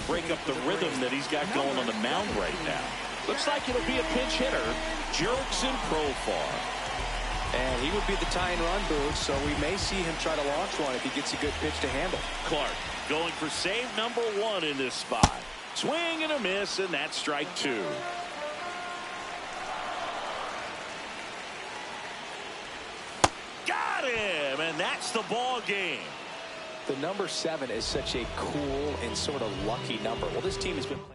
break up the rhythm that he's got going on the mound right now. Looks like it'll be a pinch hitter, Jurickson Profar. And he would be the tying run, Boog, so we may see him try to launch one if he gets a good pitch to handle. Clark going for save number 1 in this spot. Swing and a miss, and that's strike 2. Got him, and that's the ball game. The number 7 is such a cool and sort of lucky number. Well, this team has been playing.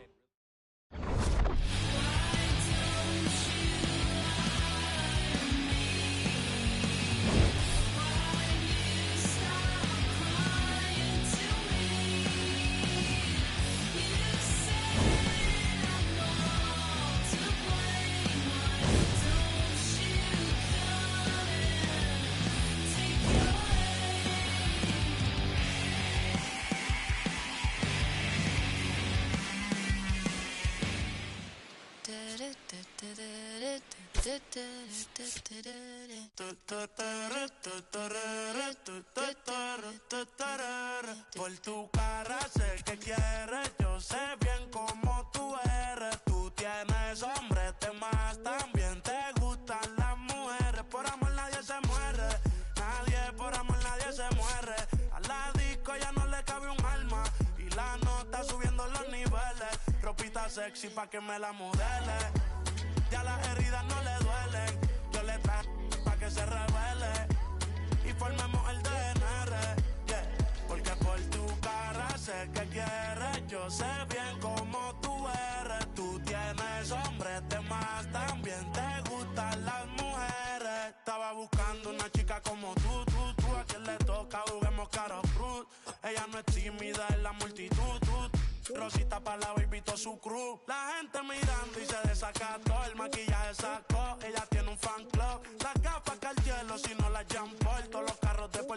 Por tu cara sé que quieres, yo sé bien cómo tú eres. Tú tienes hombre, te más también te gustan las mujeres. Por amor nadie se muere, nadie por amor nadie se muere. A la disco ya no le cabe un alma y la nota subiendo los niveles. Ropita sexy pa' que me la modele. Ya las heridas no le duelen. Yo le traje pa' que se revele y formemos el DNR, yeah. Porque por tu cara sé que quieres, yo sé bien cómo tú eres. Tú tienes hombre, te más también te gustan las mujeres. Estaba buscando una chica como tú, a quien le toca juguemos caro cruz. Ella no es tímida en la multitud, Rosita pa' la baby todo su crew. La gente mirando y se desacató. El maquillaje sacó, ella tiene un fan club. Las gafas Cartier, si no las Jean Paul. Todos los carros de Puerto